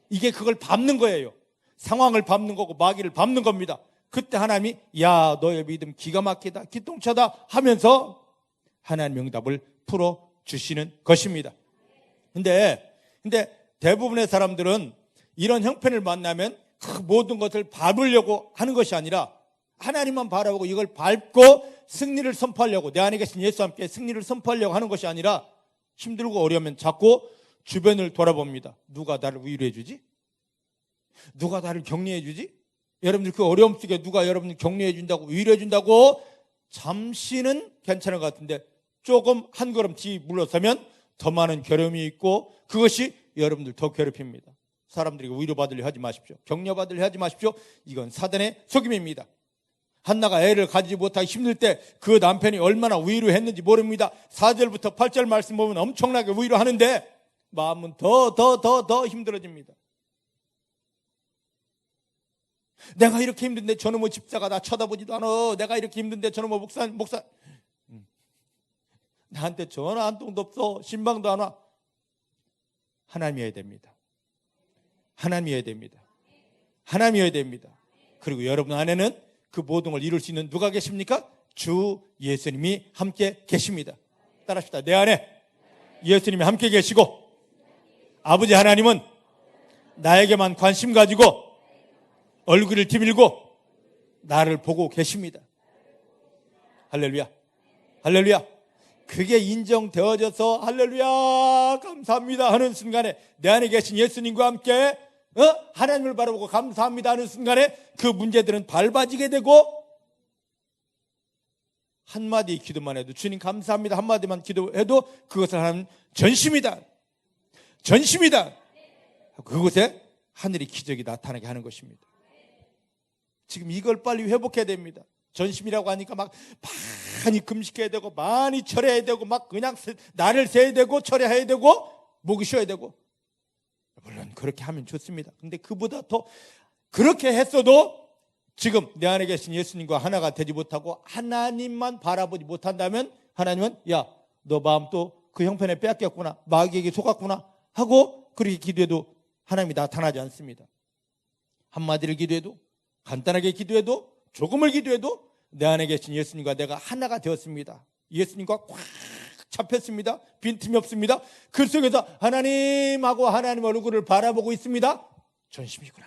이게 그걸 밟는 거예요. 상황을 밟는 거고 마귀를 밟는 겁니다. 그때 하나님이 야 너의 믿음 기가 막히다 기똥차다 하면서 하나님의 응답을 풀어주시는 것입니다. 근데 대부분의 사람들은 이런 형편을 만나면 그 모든 것을 밟으려고 하는 것이 아니라 하나님만 바라보고 이걸 밟고 승리를 선포하려고, 내 안에 계신 예수와 함께 승리를 선포하려고 하는 것이 아니라 힘들고 어려우면 자꾸 주변을 돌아봅니다. 누가 나를 위로해 주지? 누가 나를 격려해 주지? 여러분들 그 어려움 속에 누가 여러분들 격려해 준다고 위로해 준다고 잠시는 괜찮은 것 같은데 조금 한 걸음 뒤 물러서면 더 많은 괴로움이 있고 그것이 여러분들 더 괴롭힙니다. 사람들에게 위로받으려 하지 마십시오. 격려받으려 하지 마십시오. 이건 사단의 속임입니다. 한나가 애를 가지지 못하기 힘들 때 그 남편이 얼마나 위로했는지 모릅니다. 4절부터 8절 말씀 보면 엄청나게 위로하는데 마음은 더 힘들어집니다. 내가 이렇게 힘든데 저놈의 집사가 나 쳐다보지도 않아. 내가 이렇게 힘든데 저놈의 목사 나한테 전화 한 통도 없어. 신방도 안 와. 하나님이어야 됩니다. 하나님이어야 됩니다. 하나님이어야 됩니다. 그리고 여러분 안에는 그 모든 걸 이룰 수 있는 누가 계십니까? 주 예수님이 함께 계십니다. 따라합시다. 내 안에 예수님이 함께 계시고 아버지 하나님은 나에게만 관심 가지고 얼굴을 디밀고 나를 보고 계십니다. 할렐루야. 할렐루야. 그게 인정되어져서 할렐루야 감사합니다 하는 순간에 내 안에 계신 예수님과 함께 하나님을 바라보고 감사합니다 하는 순간에 그 문제들은 밟아지게 되고 한마디 기도만 해도 주님 감사합니다 한마디만 기도해도 그것을 하는 전심이다. 전심이다. 그곳에 하늘의 기적이 나타나게 하는 것입니다. 지금 이걸 빨리 회복해야 됩니다. 전심이라고 하니까 막 많이 금식해야 되고 많이 철해야 되고 막 그냥 날을 세야 되고 철해야 되고 목이 쉬어야 되고 물론 그렇게 하면 좋습니다. 근데 그보다 더 그렇게 했어도 지금 내 안에 계신 예수님과 하나가 되지 못하고 하나님만 바라보지 못한다면 하나님은 야, 너 마음 또 그 형편에 빼앗겼구나 마귀에게 속았구나 하고 그렇게 기도해도 하나님이 나타나지 않습니다. 한마디를 기도해도 간단하게 기도해도 조금을 기도해도 내 안에 계신 예수님과 내가 하나가 되었습니다. 예수님과 꽉 잡혔습니다. 빈틈이 없습니다. 그 속에서 하나님하고 하나님 얼굴을 바라보고 있습니다. 전심이구나.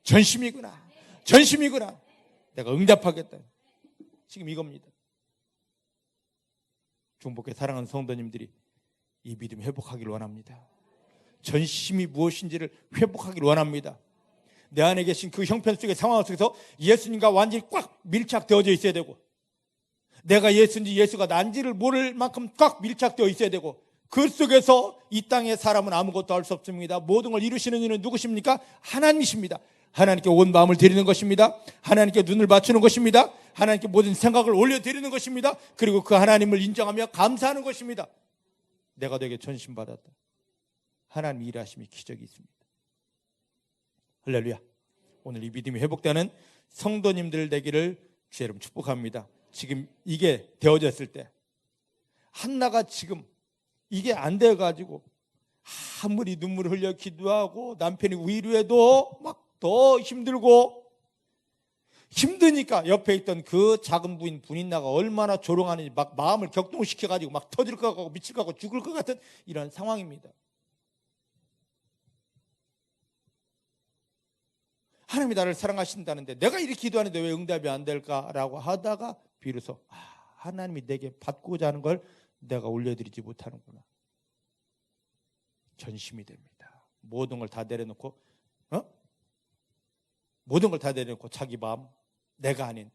전심이구나. 전심이구나. 내가 응답하겠다. 지금 이겁니다. 중복회 사랑하는 성도님들이 이 믿음 회복하기를 원합니다. 전심이 무엇인지를 회복하기를 원합니다. 내 안에 계신 그 형편 속의 상황 속에서 예수님과 완전히 꽉 밀착되어져 있어야 되고 내가 예수인지 예수가 난지를 모를 만큼 꽉 밀착되어 있어야 되고 그 속에서 이 땅의 사람은 아무것도 할 수 없습니다. 모든 걸 이루시는 이는 누구십니까? 하나님이십니다. 하나님께 온 마음을 드리는 것입니다. 하나님께 눈을 맞추는 것입니다. 하나님께 모든 생각을 올려드리는 것입니다. 그리고 그 하나님을 인정하며 감사하는 것입니다. 내가 너에게 전심받았다. 하나님 일하심이 기적이 있습니다. 할렐루야. 오늘 이 믿음이 회복되는 성도님들 되기를 주의 이름 축복합니다. 지금 이게 되어졌을 때 한나가 지금 이게 안 돼가지고 아무리 눈물을 흘려 기도하고 남편이 위로해도 막 더 힘들고 힘드니까 옆에 있던 그 작은 부인 분인나가 얼마나 조롱하는지 막 마음을 격동시켜가지고 막 터질 것 같고 미칠 것 같고 죽을 것 같은 이런 상황입니다. 하나님이 나를 사랑하신다는데 내가 이렇게 기도하는데 왜 응답이 안 될까라고 하다가 비로소 하나님이 내게 받고자 하는 걸 내가 올려드리지 못하는구나. 전심이 됩니다. 모든 걸 다 내려놓고 모든 걸 다 내려놓고 자기 마음 내가 아닌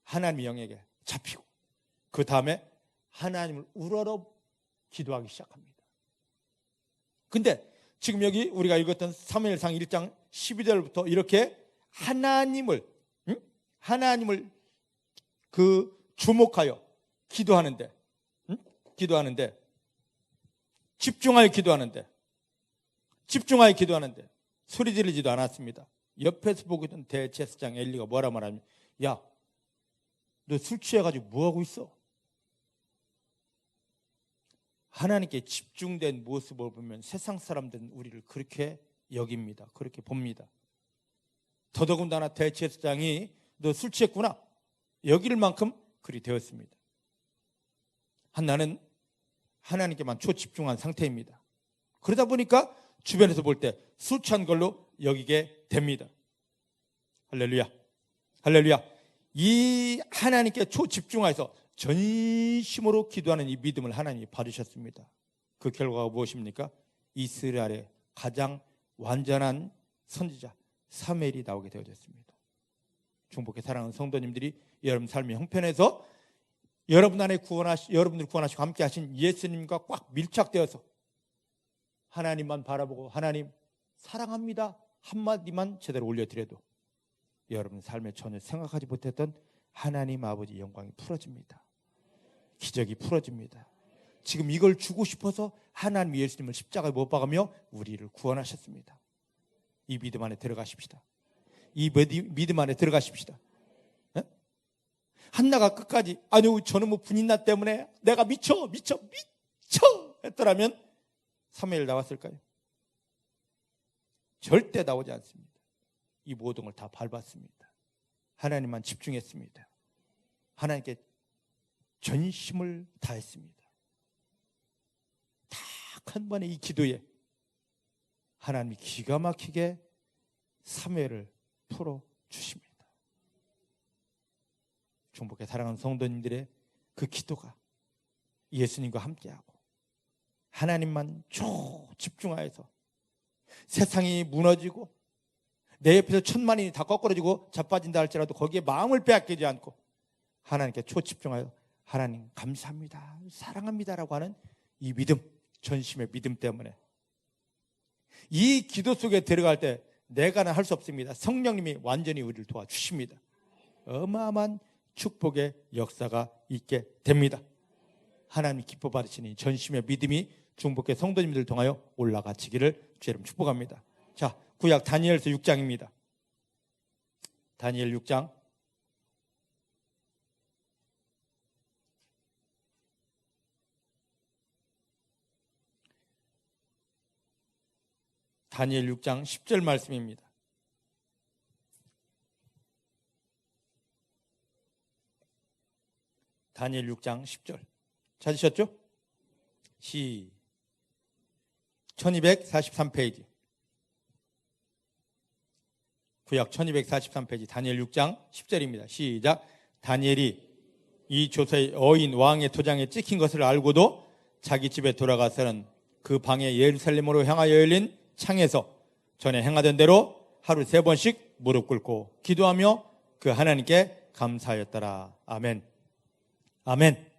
하나님의 영에게 잡히고 그 다음에 하나님을 우러러 기도하기 시작합니다. 근데 지금 여기 우리가 읽었던 사무엘상 1장 12절부터 이렇게 하나님을 그 주목하여 기도하는데 집중하여 기도하는데 소리 지르지도 않았습니다. 옆에서 보고 있던 대제사장 엘리가 뭐라 말하면 야, 너 술 취해가지고 뭐하고 있어? 하나님께 집중된 모습을 보면 세상 사람들은 우리를 그렇게 여깁니다. 그렇게 봅니다. 더더군다나 대제사장이 너 술 취했구나 여길 만큼 그리 되었습니다. 한나는 하나님께만 초집중한 상태입니다. 그러다 보니까 주변에서 볼 때 술 취한 걸로 여기게 됩니다. 할렐루야. 할렐루야. 이 하나님께 초집중해서 전심으로 기도하는 이 믿음을 하나님이 받으셨습니다. 그 결과가 무엇입니까? 이스라엘의 가장 완전한 선지자 사무엘이 나오게 되어졌습니다. 중복해 사랑하는 성도님들이 여러분 삶의 형편에서 여러분들 구원하시고 함께 하신 예수님과 꽉 밀착되어서 하나님만 바라보고 하나님 사랑합니다 한마디만 제대로 올려드려도 여러분 삶에 전혀 생각하지 못했던 하나님 아버지 영광이 풀어집니다. 기적이 풀어집니다. 지금 이걸 주고 싶어서 하나님 예수님을 십자가에 못 박으며 우리를 구원하셨습니다. 이 믿음 안에 들어가십시다. 이 믿음 안에 들어가십시다. 한나가 끝까지 아니요 저는 뭐 분인나 때문에 내가 미쳐 했더라면 사무엘 나왔을까요? 절대 나오지 않습니다. 이 모든 걸 다 밟았습니다. 하나님만 집중했습니다. 하나님께 전심을 다했습니다. 딱 한 번의 이 기도에 하나님이 기가 막히게 사무엘을 풀어주십니다. 중복의 사랑하는 성도님들의 그 기도가 예수님과 함께하고 하나님만 집중하여서 세상이 무너지고 내 옆에서 천만인이 다 거꾸러지고 자빠진다 할지라도 거기에 마음을 빼앗기지 않고 하나님께 초집중하여 하나님 감사합니다, 사랑합니다라고 하는 이 믿음, 전심의 믿음 때문에 이 기도 속에 들어갈 때 내가는 할 수 없습니다. 성령님이 완전히 우리를 도와주십니다. 어마어마한 축복의 역사가 있게 됩니다. 하나님이 기뻐 받으시니 전심의 믿음이 중복의 성도님들 통하여 올라가시기를 주의 이름 축복합니다. 자, 구약 다니엘서 6장입니다. 다니엘 6장 다니엘 6장 10절 말씀입니다. 다니엘 6장 10절 찾으셨죠? 1243페이지 구약 1243페이지 다니엘 6장 10절입니다. 시작. 다니엘이 이 조서의 어인 왕의 도장에 찍힌 것을 알고도 자기 집에 돌아가서는 그 방에 예루살렘으로 향하여 열린 창에서 전에 행하던 대로 하루 3번씩 무릎 꿇고 기도하며 그 하나님께 감사하였더라. 아멘. 아멘.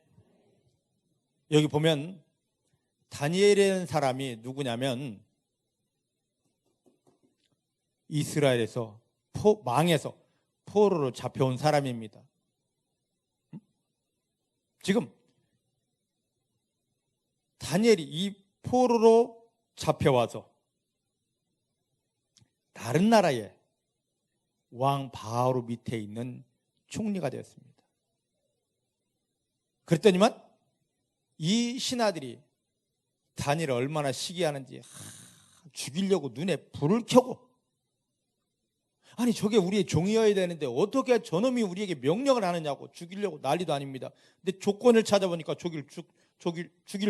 여기 보면 다니엘이라는 사람이 누구냐면 이스라엘에서 망해서 포로로 잡혀온 사람입니다. 지금 다니엘이 이 포로로 잡혀와서 다른 나라의 왕 바로 밑에 있는 총리가 되었습니다. 그랬더니만 이 신하들이 다니엘을 얼마나 시기하는지 죽이려고 눈에 불을 켜고, 아니 저게 우리의 종이어야 되는데 어떻게 저놈이 우리에게 명령을 하느냐고 죽이려고 난리도 아닙니다. 근데 조건을 찾아보니까 죽일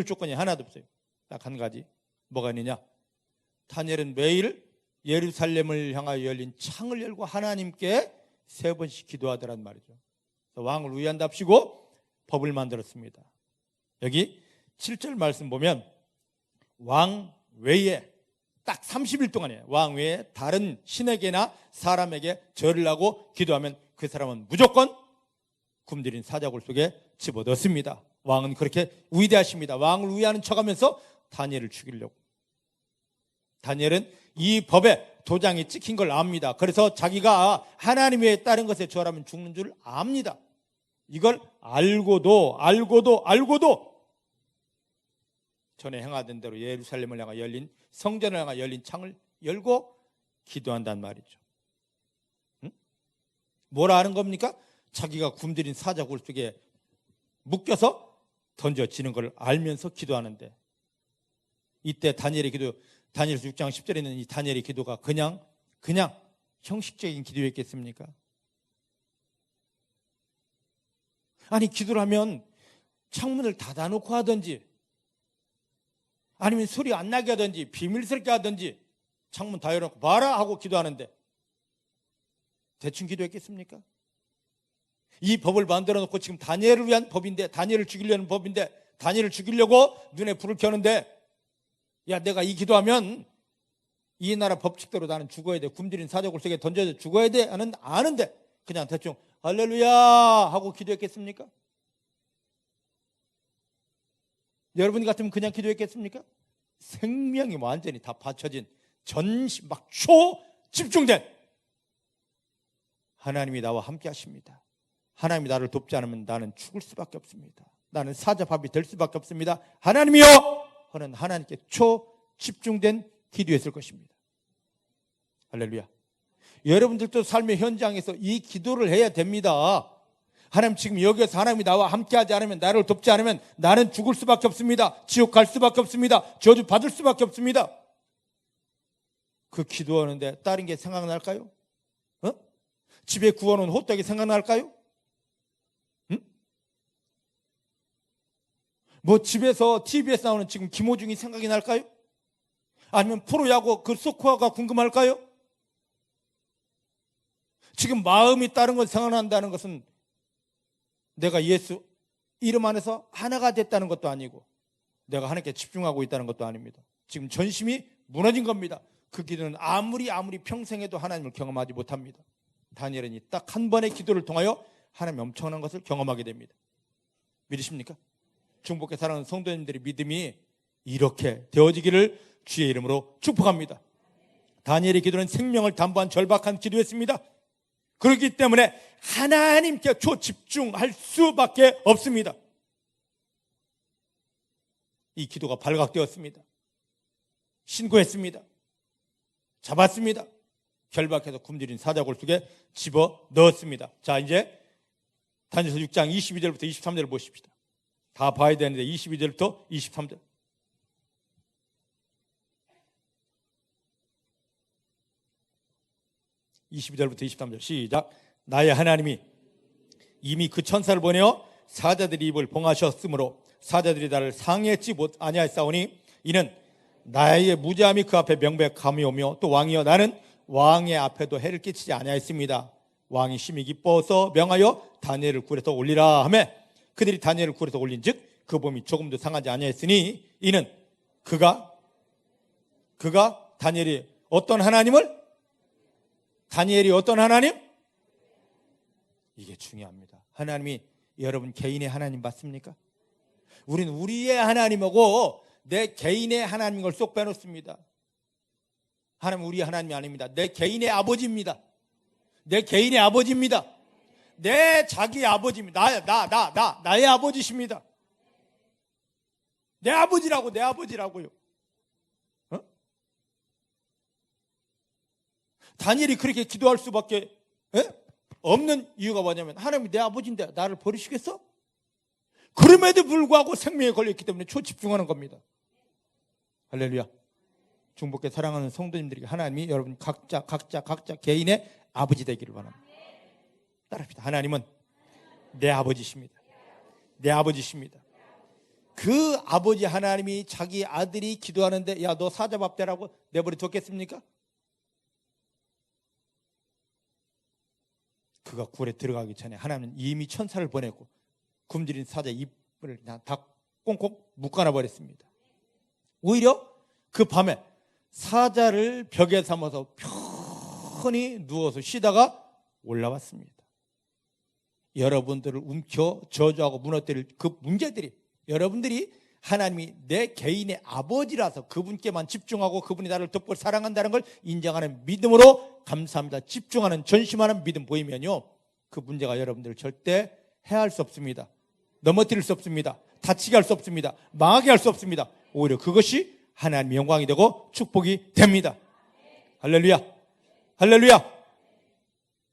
조건이 하나도 없어요. 딱 한 가지. 뭐가 있느냐? 다니엘은 매일 예루살렘을 향하여 열린 창을 열고 하나님께 3번씩 기도하더란 말이죠. 왕을 위한답시고 법을 만들었습니다. 여기 7절 말씀 보면 왕 외에 딱 30일 동안에 왕 외에 다른 신에게나 사람에게 절을 하고 기도하면 그 사람은 무조건 굶주린 사자굴 속에 집어넣습니다. 왕은 그렇게 위대하십니다. 왕을 위하는 척하면서 다니엘을 죽이려고. 다니엘은 이 법에 도장이 찍힌 걸 압니다. 그래서 자기가 하나님 외에 다른 것에 절하면 죽는 줄 압니다. 이걸 알고도 전에 행하던 대로 예루살렘을 향해 열린 성전을 향해 열린 창을 열고 기도한단 말이죠. 뭐라 하는 겁니까? 자기가 굶주린 사자굴 속에 묶여서 던져지는 걸 알면서 기도하는데, 이때 다니엘의 기도, 다니엘서 6장 10절에 있는 이 다니엘의 기도가 그냥 형식적인 기도였겠습니까? 아니 기도를 하면 창문을 닫아놓고 하든지 아니면 소리 안 나게 하든지 비밀스럽게 하든지 창문 다 열어놓고 봐라 하고 기도하는데 대충 기도했겠습니까? 이 법을 만들어 놓고 지금 다니엘을 위한 법인데, 다니엘을 죽이려는 법인데, 다니엘을 죽이려고 눈에 불을 켜는데, 야 내가 이 기도하면 이 나라 법칙대로 나는 죽어야 돼, 굶주린 사자굴 속에 던져져 죽어야 돼 하는 아는데 그냥 대충 할렐루야 하고 기도했겠습니까? 여러분 같으면 그냥 기도했겠습니까? 생명이 완전히 다 받쳐진 전심 막 초집중된 하나님이 나와 함께 하십니다. 하나님이 나를 돕지 않으면 나는 죽을 수밖에 없습니다. 나는 사자밥이 될 수밖에 없습니다. 하나님이여 하는 하나님께 초집중된 기도였을 것입니다. 할렐루야. 여러분들도 삶의 현장에서 이 기도를 해야 됩니다. 하나님 지금 여기에서 하나님이 나와 함께하지 않으면, 나를 돕지 않으면 나는 죽을 수밖에 없습니다. 지옥 갈 수밖에 없습니다. 저주 받을 수밖에 없습니다. 그 기도하는데 다른 게 생각날까요? 집에 구워놓은 호떡이 생각날까요? 뭐 집에서 TV에서 나오는 지금 김호중이 생각이 날까요? 아니면 프로야구 그 스코어가 궁금할까요? 지금 마음이 다른 걸 생각난다는 것은 내가 예수 이름 안에서 하나가 됐다는 것도 아니고 내가 하나님께 집중하고 있다는 것도 아닙니다. 지금 전심이 무너진 겁니다. 그 기도는 아무리 평생에도 하나님을 경험하지 못합니다. 다니엘은 딱 한 번의 기도를 통하여 하나님의 엄청난 것을 경험하게 됩니다. 믿으십니까? 중복해 사랑하는 성도님들의 믿음이 이렇게 되어지기를 주의 이름으로 축복합니다. 다니엘의 기도는 생명을 담보한 절박한 기도였습니다. 그렇기 때문에 하나님께 초집중할 수밖에 없습니다. 이 기도가 발각되었습니다. 신고했습니다. 잡았습니다. 결박해서 굶주린 사자굴 속에 집어 넣었습니다. 자, 이제 다니엘서 6장 22절부터 23절을 보십시다. 다 봐야 되는데 22절부터 23절. (22절부터 23절) 시작. 나의 하나님이 이미 그 천사를 보내어 사자들의 입을 봉하셨으므로 사자들이 나를 상해치 아니하였사오니 이는 나의 무죄함이 그 앞에 명백함이오며 또 왕이여 나는 왕의 앞에도 해를 끼치지 아니하였습니다. 왕이 심히 기뻐서 명하여 다니엘을 굴에서 올리라 하며 그들이 다니엘을 굴에서 올린즉 그 몸이 조금도 상하지 아니하였으니 이는 그가 다니엘이 어떤 하나님? 이게 중요합니다. 하나님이 여러분 개인의 하나님 맞습니까? 우리는 우리의 하나님하고 내 개인의 하나님인 걸 쏙 빼놓습니다. 하나님 우리 하나님이 아닙니다. 내 개인의 아버지입니다. 내 개인의 아버지입니다. 내 자기의 아버지입니다. 나의 아버지십니다. 내 아버지라고요. 다니엘이 그렇게 기도할 수밖에 없는 이유가 뭐냐면 하나님이 내 아버지인데 나를 버리시겠어? 그럼에도 불구하고 생명에 걸렸기 때문에 초집중하는 겁니다. 할렐루야. 중복해 사랑하는 성도님들에게 하나님이 여러분 각자 개인의 아버지 되기를 바랍니다. 따라합시다. 하나님은 내 아버지십니다. 내 아버지십니다. 그 아버지 하나님이 자기 아들이 기도하는데 야 너 사자밥 되라고 내버려 뒀겠습니까? 그가 굴에 들어가기 전에 하나님은 이미 천사를 보내고 굶주린 사자 입을 다 꽁꽁 묶어놔 버렸습니다. 오히려 그 밤에 사자를 벽에 삼아서 편히 누워서 쉬다가 올라왔습니다. 여러분들을 움켜 저주하고 무너뜨릴 그 문제들이 여러분들이 하나님이 내 개인의 아버지라서 그분께만 집중하고 그분이 나를 덮고 사랑한다는 걸 인정하는 믿음으로 감사합니다. 집중하는 전심하는 믿음 보이면요 그 문제가 여러분들을 절대 해할 수 없습니다. 넘어뜨릴 수 없습니다. 다치게 할 수 없습니다. 망하게 할 수 없습니다. 오히려 그것이 하나님의 영광이 되고 축복이 됩니다. 할렐루야. 할렐루야.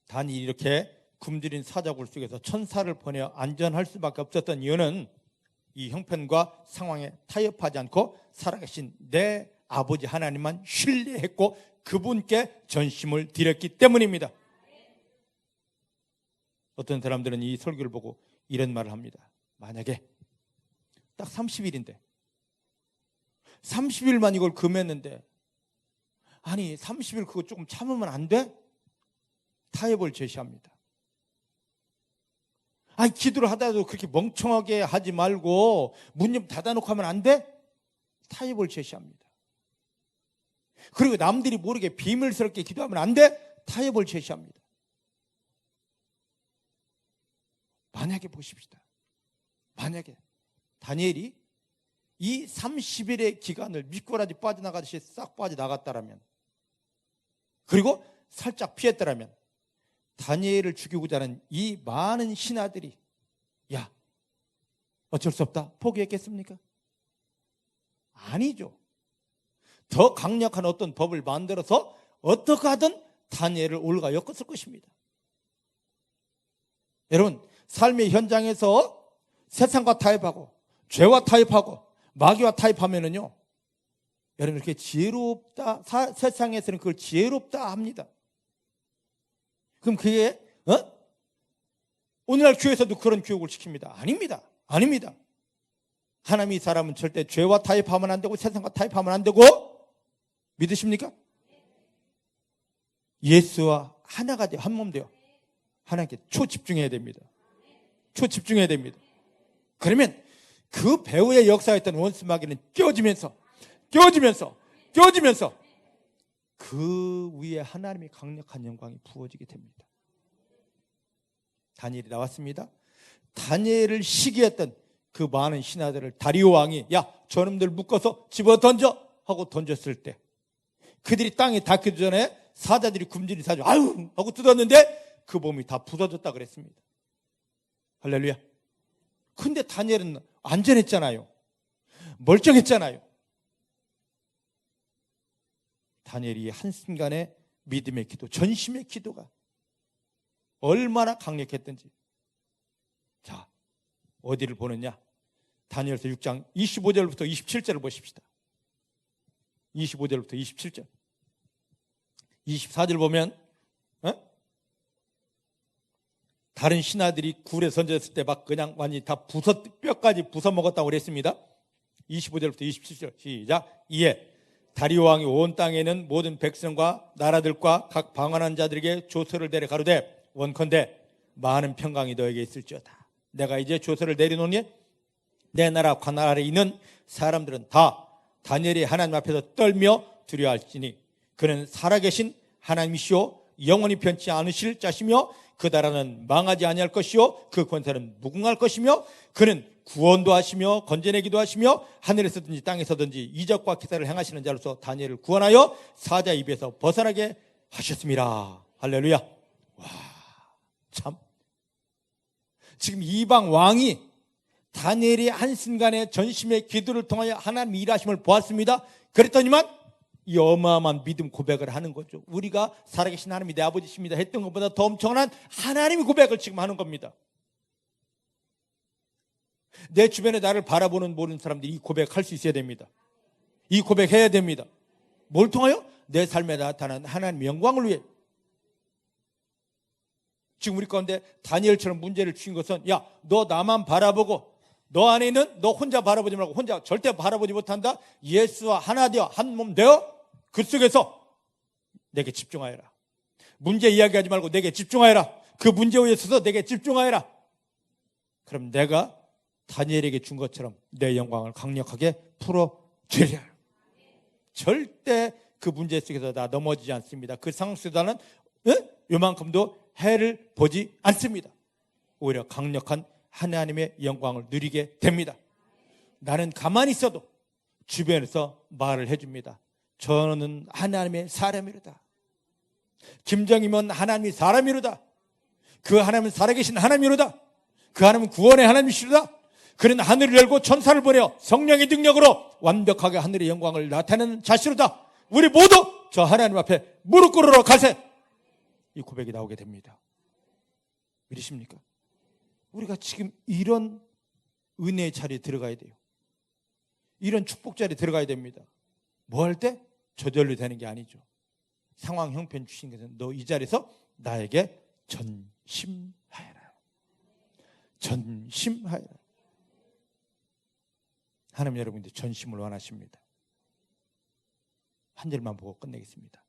다니엘이 이렇게 굶주린 사자굴 속에서 천사를 보내어 안전할 수밖에 없었던 이유는 이 형편과 상황에 타협하지 않고 살아계신 내 아버지 하나님만 신뢰했고 그분께 전심을 드렸기 때문입니다. 어떤 사람들은 이 설교를 보고 이런 말을 합니다. 만약에 딱 30일인데 30일만 이걸 금했는데 아니 30일 그거 조금 참으면 안 돼? 타협을 제시합니다. 아니 기도를 하다도 그렇게 멍청하게 하지 말고 문 좀 닫아놓고 하면 안 돼? 타협을 제시합니다. 그리고 남들이 모르게 비밀스럽게 기도하면 안 돼? 타협을 제시합니다. 만약에 보십시다. 만약에 다니엘이 이 30일의 기간을 미꾸라지 빠져나가듯이 싹 빠져나갔다라면 그리고 살짝 피했더라면 다니엘을 죽이고자 하는 이 많은 신하들이 야 어쩔 수 없다 포기했겠습니까? 아니죠. 더 강력한 어떤 법을 만들어서 어떻게 하든 다니엘을 올가 엮었을 것입니다. 여러분 삶의 현장에서 세상과 타협하고 죄와 타협하고 마귀와 타협하면은요, 여러분 이렇게 지혜롭다, 세상에서는 그걸 지혜롭다 합니다. 그럼 그게 오늘날 교회에서도 그런 교육을 시킵니다. 아닙니다. 아닙니다. 하나님이 사람은 절대 죄와 타협하면 안 되고 세상과 타협하면 안 되고, 믿으십니까? 예수와 하나가 돼요. 한 몸 돼요. 하나님께 초집중해야 됩니다. 초집중해야 됩니다. 그러면 그 배후의 역사했던 원수 마귀는 깨어지면서 그 위에 하나님의 강력한 영광이 부어지게 됩니다. 다니엘이 나왔습니다. 다니엘을 시기했던 그 많은 신하들을 다리오 왕이 야, 저놈들 묶어서 집어 던져 하고 던졌을 때 그들이 땅에 닿기 전에 사자들이 굶주린 사자 아유 하고 뜯었는데 그 몸이 다 부서졌다 그랬습니다. 할렐루야. 근데 다니엘은 안전했잖아요. 멀쩡했잖아요. 다니엘이 한순간의 믿음의 기도, 전심의 기도가 얼마나 강력했던지. 자, 어디를 보느냐? 다니엘서 6장 25절부터 27절을 보십시다. 25절부터 27절. 24절 보면 다른 신하들이 굴에 던졌을 때 막 그냥 완전히 다 뼈까지 부숴 먹었다고 그랬습니다. 25절부터 27절 시작. 이에 다리오 왕이 온 땅에 있는 모든 백성과 나라들과 각 방언한 자들에게 조서를 내려 가로되 원컨대 많은 평강이 너에게 있을지어다. 내가 이제 조서를 내려놓으니 내 나라 관할 아래 있는 사람들은 다 다니엘이 하나님 앞에서 떨며 두려워할지니 그는 살아계신 하나님이시오 영원히 변치 않으실 자시며 그 나라는 망하지 아니할 것이요 그 권세는 무궁할 것이며 그는 구원도 하시며 건져내기도 하시며 하늘에서든지 땅에서든지 이적과 기사를 행하시는 자로서 다니엘을 구원하여 사자 입에서 벗어나게 하셨습니다. 할렐루야. 와, 참. 지금 이방 왕이 다니엘이 한순간에 전심의 기도를 통하여 하나님 일하심을 보았습니다. 그랬더니만 이 어마어마한 믿음 고백을 하는 거죠. 우리가 살아계신 하나님이 내 아버지십니다 했던 것보다 더 엄청난 하나님의 고백을 지금 하는 겁니다. 내 주변에 나를 바라보는 모든 사람들이 이 고백할 수 있어야 됩니다. 이 고백해야 됩니다. 뭘 통하여? 내 삶에 나타난 하나님의 영광을 위해. 지금 우리 가운데 다니엘처럼 문제를 주신 것은 야, 너 나만 바라보고 너 안에 있는 너 혼자 바라보지 말고 혼자 절대 바라보지 못한다. 예수와 하나 되어 한 몸 되어 그 속에서 내게 집중하여라. 문제 이야기하지 말고 내게 집중하여라. 그 문제 위에 서서 내게 집중하여라. 그럼 내가 다니엘에게 준 것처럼 내 영광을 강력하게 풀어주리라. 절대 그 문제 속에서 나 넘어지지 않습니다. 그 상황 속에서 나는 요만큼도 해를 보지 않습니다. 오히려 강력한 하나님의 영광을 누리게 됩니다. 나는 가만히 있어도 주변에서 말을 해줍니다. 저는 하나님의 사람이로다. 김정이면 하나님이 사람이로다. 그 하나님은 살아계신 하나님이로다. 그 하나님은 구원의 하나님이시로다. 그는 하늘을 열고 천사를 보내어 성령의 능력으로 완벽하게 하늘의 영광을 나타내는 자시로다. 우리 모두 저 하나님 앞에 무릎 꿇으러 가세. 이 고백이 나오게 됩니다. 믿으십니까? 우리가 지금 이런 은혜의 자리에 들어가야 돼요. 이런 축복 자리에 들어가야 됩니다. 뭐 할 때? 저절로 되는 게 아니죠. 상황 형편 주신 것은 너 이 자리에서 나에게 전심하여라. 전심하여라. 하나님 여러분들 전심을 원하십니다. 한 절만 보고 끝내겠습니다.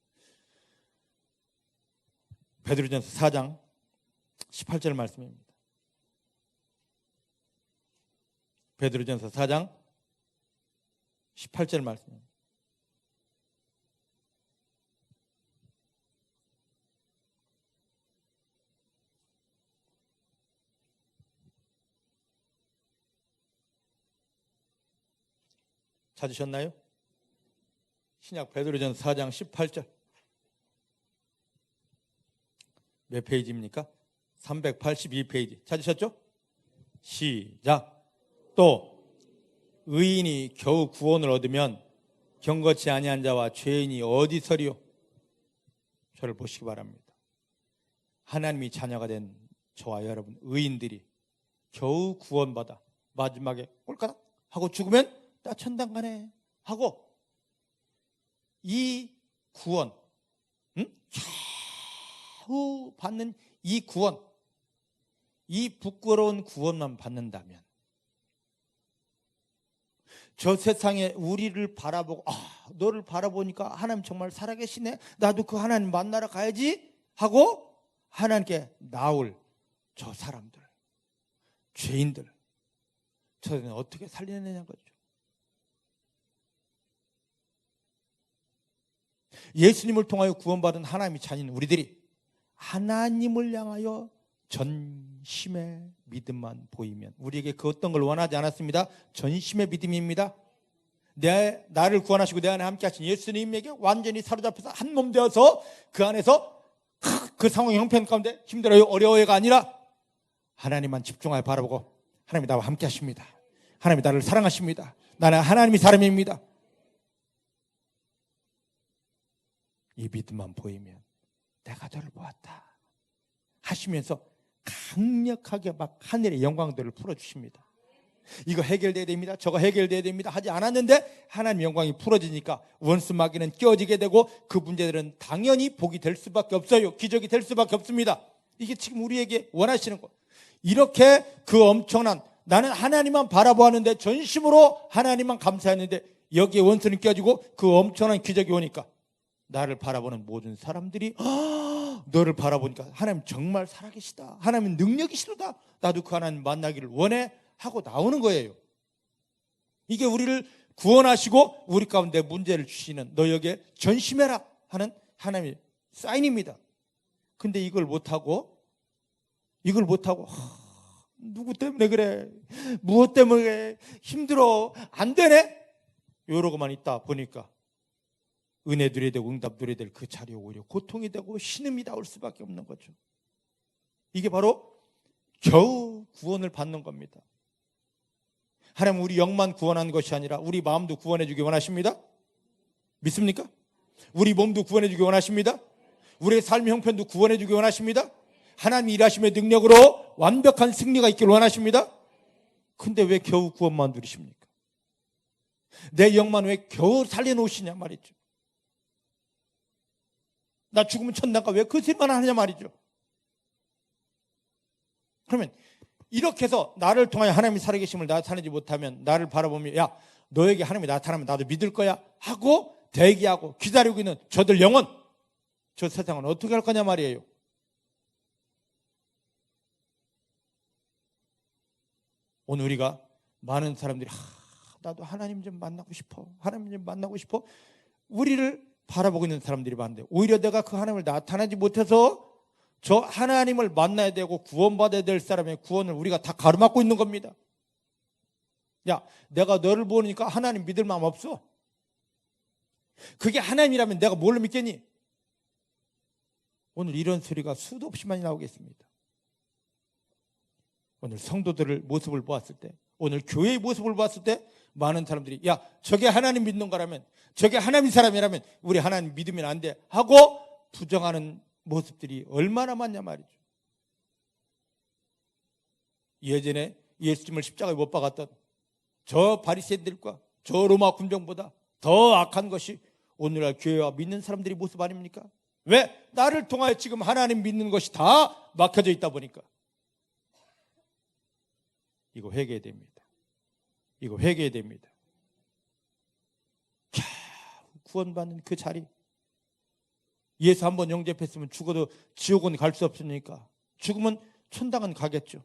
베드로전서 4장 18절 말씀입니다. 베드로전서 4장 18절 말씀입니다. 찾으셨나요? 신약 베드로전서 4장 18절. 몇 페이지입니까? 382페이지. 찾으셨죠? 시작. 또 의인이 겨우 구원을 얻으면 경거치 아니한 자와 죄인이 어디서리요? 저를 보시기 바랍니다. 하나님이 자녀가 된 저와 여러분 의인들이 겨우 구원받아 마지막에 꼴까닥 하고 죽으면 나 천당 가네 하고 이 구원, 겨우 받는 이 구원, 이 부끄러운 구원만 받는다면 저 세상에 우리를 바라보고 너를 바라보니까 하나님 정말 살아계시네, 나도 그 하나님 만나러 가야지 하고 하나님께 나올 저 사람들, 죄인들, 저는 어떻게 살려내냐는 거죠. 예수님을 통하여 구원받은 하나님의 자녀인 우리들이 하나님을 향하여 전심의 믿음만 보이면, 우리에게 그 어떤 걸 원하지 않았습니다. 전심의 믿음입니다. 나를 구원하시고 내 안에 함께 하신 예수님에게 완전히 사로잡혀서 한 몸 되어서 그 안에서 그 상황 형편 가운데 힘들어요 어려워요가 아니라 하나님만 집중하여 바라보고 하나님이 나와 함께 하십니다. 하나님이 나를 사랑하십니다. 나는 하나님의 사람입니다. 이 믿음만 보이면 내가 저를 보았다 하시면서 강력하게 막 하늘의 영광들을 풀어주십니다. 이거 해결돼야 됩니다, 저거 해결돼야 됩니다 하지 않았는데 하나님의 영광이 풀어지니까 원수 마귀는 깨어지게 되고 그 문제들은 당연히 복이 될 수밖에 없어요. 기적이 될 수밖에 없습니다. 이게 지금 우리에게 원하시는 것. 이렇게 그 엄청난, 나는 하나님만 바라보았는데 전심으로 하나님만 감사했는데 여기에 원수는 깨어지고 그 엄청난 기적이 오니까 나를 바라보는 모든 사람들이 너를 바라보니까 하나님 정말 살아계시다, 하나님 능력이시다, 나도 그 하나님 만나기를 원해 하고 나오는 거예요. 이게 우리를 구원하시고 우리 가운데 문제를 주시는, 너 여기에 전심해라 하는 하나님의 사인입니다. 근데 이걸 못하고 누구 때문에 그래, 무엇 때문에 그래, 힘들어, 안 되네 이러고만 있다 보니까 은혜 드려야 되고 응답 드려야 될 그 자리에 오히려 고통이 되고 신음이 나올 수밖에 없는 거죠. 이게 바로 겨우 구원을 받는 겁니다. 하나님 우리 영만 구원한 것이 아니라 우리 마음도 구원해 주기 원하십니다. 믿습니까? 우리 몸도 구원해 주기 원하십니다. 우리의 삶의 형편도 구원해 주기 원하십니다. 하나님이 일하심의 능력으로 완벽한 승리가 있기를 원하십니다. 근데 왜 겨우 구원만 누리십니까? 내 영만 왜 겨우 살려놓으시냐 말이죠. 나 죽으면 천당 가, 왜 그 소리만 하냐 말이죠. 그러면 이렇게 해서 나를 통하여 하나님이 살아계심을 나타내지 못하면 나를 바라보며 야 너에게 하나님이 나타나면 나도 믿을 거야 하고 대기하고 기다리고 있는 저들 영혼, 저 세상은 어떻게 할 거냐 말이에요. 오늘 우리가 많은 사람들이 나도 하나님 좀 만나고 싶어, 하나님 좀 만나고 싶어, 우리를 바라보고 있는 사람들이 많은데 오히려 내가 그 하나님을 나타내지 못해서 저 하나님을 만나야 되고 구원받아야 될 사람의 구원을 우리가 다 가로막고 있는 겁니다. 야 내가 너를 보니까 하나님 믿을 마음 없어. 그게 하나님이라면 내가 뭘로 믿겠니? 오늘 이런 소리가 수도 없이 많이 나오겠습니다. 오늘 성도들의 모습을 보았을 때, 오늘 교회의 모습을 보았을 때 많은 사람들이 야 저게 하나님 믿는 거라면, 저게 하나님 사람이라면 우리 하나님 믿으면 안 돼 하고 부정하는 모습들이 얼마나 많냐 말이죠. 예전에 예수님을 십자가에 못 박았던 저 바리새인들과 저 로마 군병보다 더 악한 것이 오늘날 교회와 믿는 사람들의 모습 아닙니까? 왜? 나를 통하여 지금 하나님 믿는 것이 다 막혀져 있다 보니까. 이거 회개해야 됩니다. 이거 회개해야 됩니다. 구원받는 그 자리, 예수 한번 영접했으면 죽어도 지옥은 갈 수 없으니까 죽으면 천당은 가겠죠.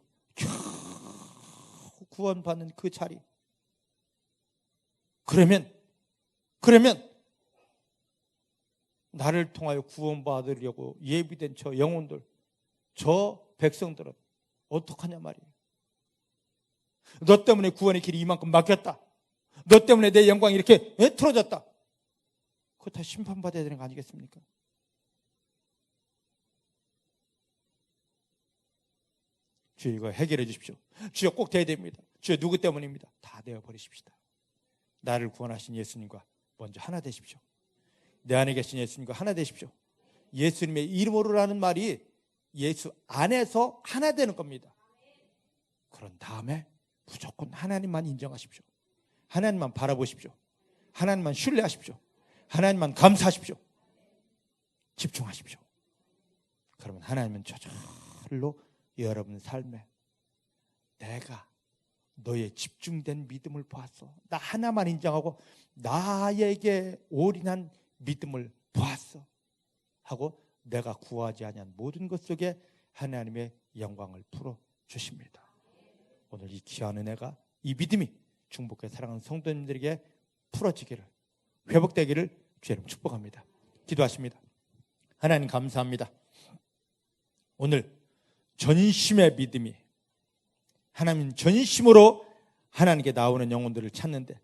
구원받는 그 자리. 그러면 나를 통하여 구원받으려고 예비된 저 영혼들, 저 백성들은 어떡하냐 말이에요. 너 때문에 구원의 길이 이만큼 막혔다, 너 때문에 내 영광이 이렇게 틀어졌다, 그거 다 심판받아야 되는 거 아니겠습니까? 주여 이거 해결해 주십시오. 주여 꼭 돼야 됩니다. 주여 누구 때문입니다. 다 되어버리십시다. 나를 구원하신 예수님과 먼저 하나 되십시오. 내 안에 계신 예수님과 하나 되십시오. 예수님의 이름으로라는 말이 예수 안에서 하나 되는 겁니다. 그런 다음에 무조건 하나님만 인정하십시오. 하나님만 바라보십시오. 하나님만 신뢰하십시오. 하나님만 감사하십시오. 집중하십시오. 그러면 하나님은 저절로 여러분 삶에 내가 너의 집중된 믿음을 보았어. 나 하나만 인정하고 나에게 올인한 믿음을 보았어. 하고 내가 구하지 아니한 모든 것 속에 하나님의 영광을 풀어주십니다. 오늘 이 귀한 은혜가, 이 믿음이 중복해 사랑하는 성도님들에게 풀어지기를, 회복되기를 주의 이름 축복합니다. 기도하십니다. 하나님 감사합니다. 오늘 전심의 믿음이, 하나님 전심으로 하나님께 나오는 영혼들을 찾는데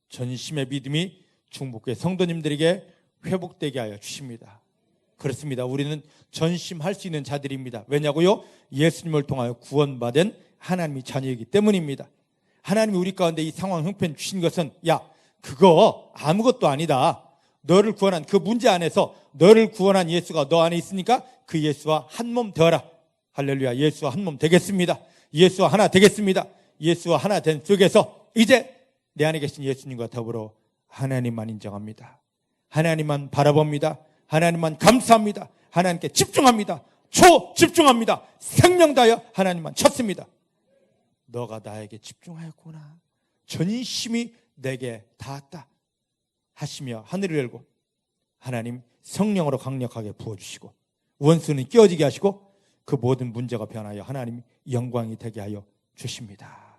전심의 믿음이 중복교회 성도님들에게 회복되게 하여 주십니다. 그렇습니다. 우리는 전심할 수 있는 자들입니다. 왜냐고요? 예수님을 통하여 구원받은 하나님의 자녀이기 때문입니다. 하나님이 우리 가운데 이 상황 형편 주신 것은 야, 그거 아무것도 아니다. 너를 구원한 그 문제 안에서 너를 구원한 예수가 너 안에 있으니까 그 예수와 한 몸 되어라. 할렐루야. 예수와 한 몸 되겠습니다. 예수와 하나 되겠습니다. 예수와 하나 된 속에서 이제 내 안에 계신 예수님과 더불어 하나님만 인정합니다. 하나님만 바라봅니다. 하나님만 감사합니다. 하나님께 집중합니다. 초집중합니다. 생명 다하여 하나님만 찾습니다. 너가 나에게 집중하였구나. 전심이 내게 닿았다 하시며 하늘을 열고 하나님 성령으로 강력하게 부어주시고 원수는 끼어지게 하시고 그 모든 문제가 변하여 하나님 영광이 되게 하여 주십니다.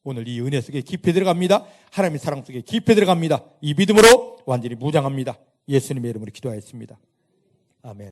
오늘 이 은혜 속에 깊이 들어갑니다. 하나님의 사랑 속에 깊이 들어갑니다. 이 믿음으로 완전히 무장합니다. 예수님의 이름으로 기도하였습니다. 아멘.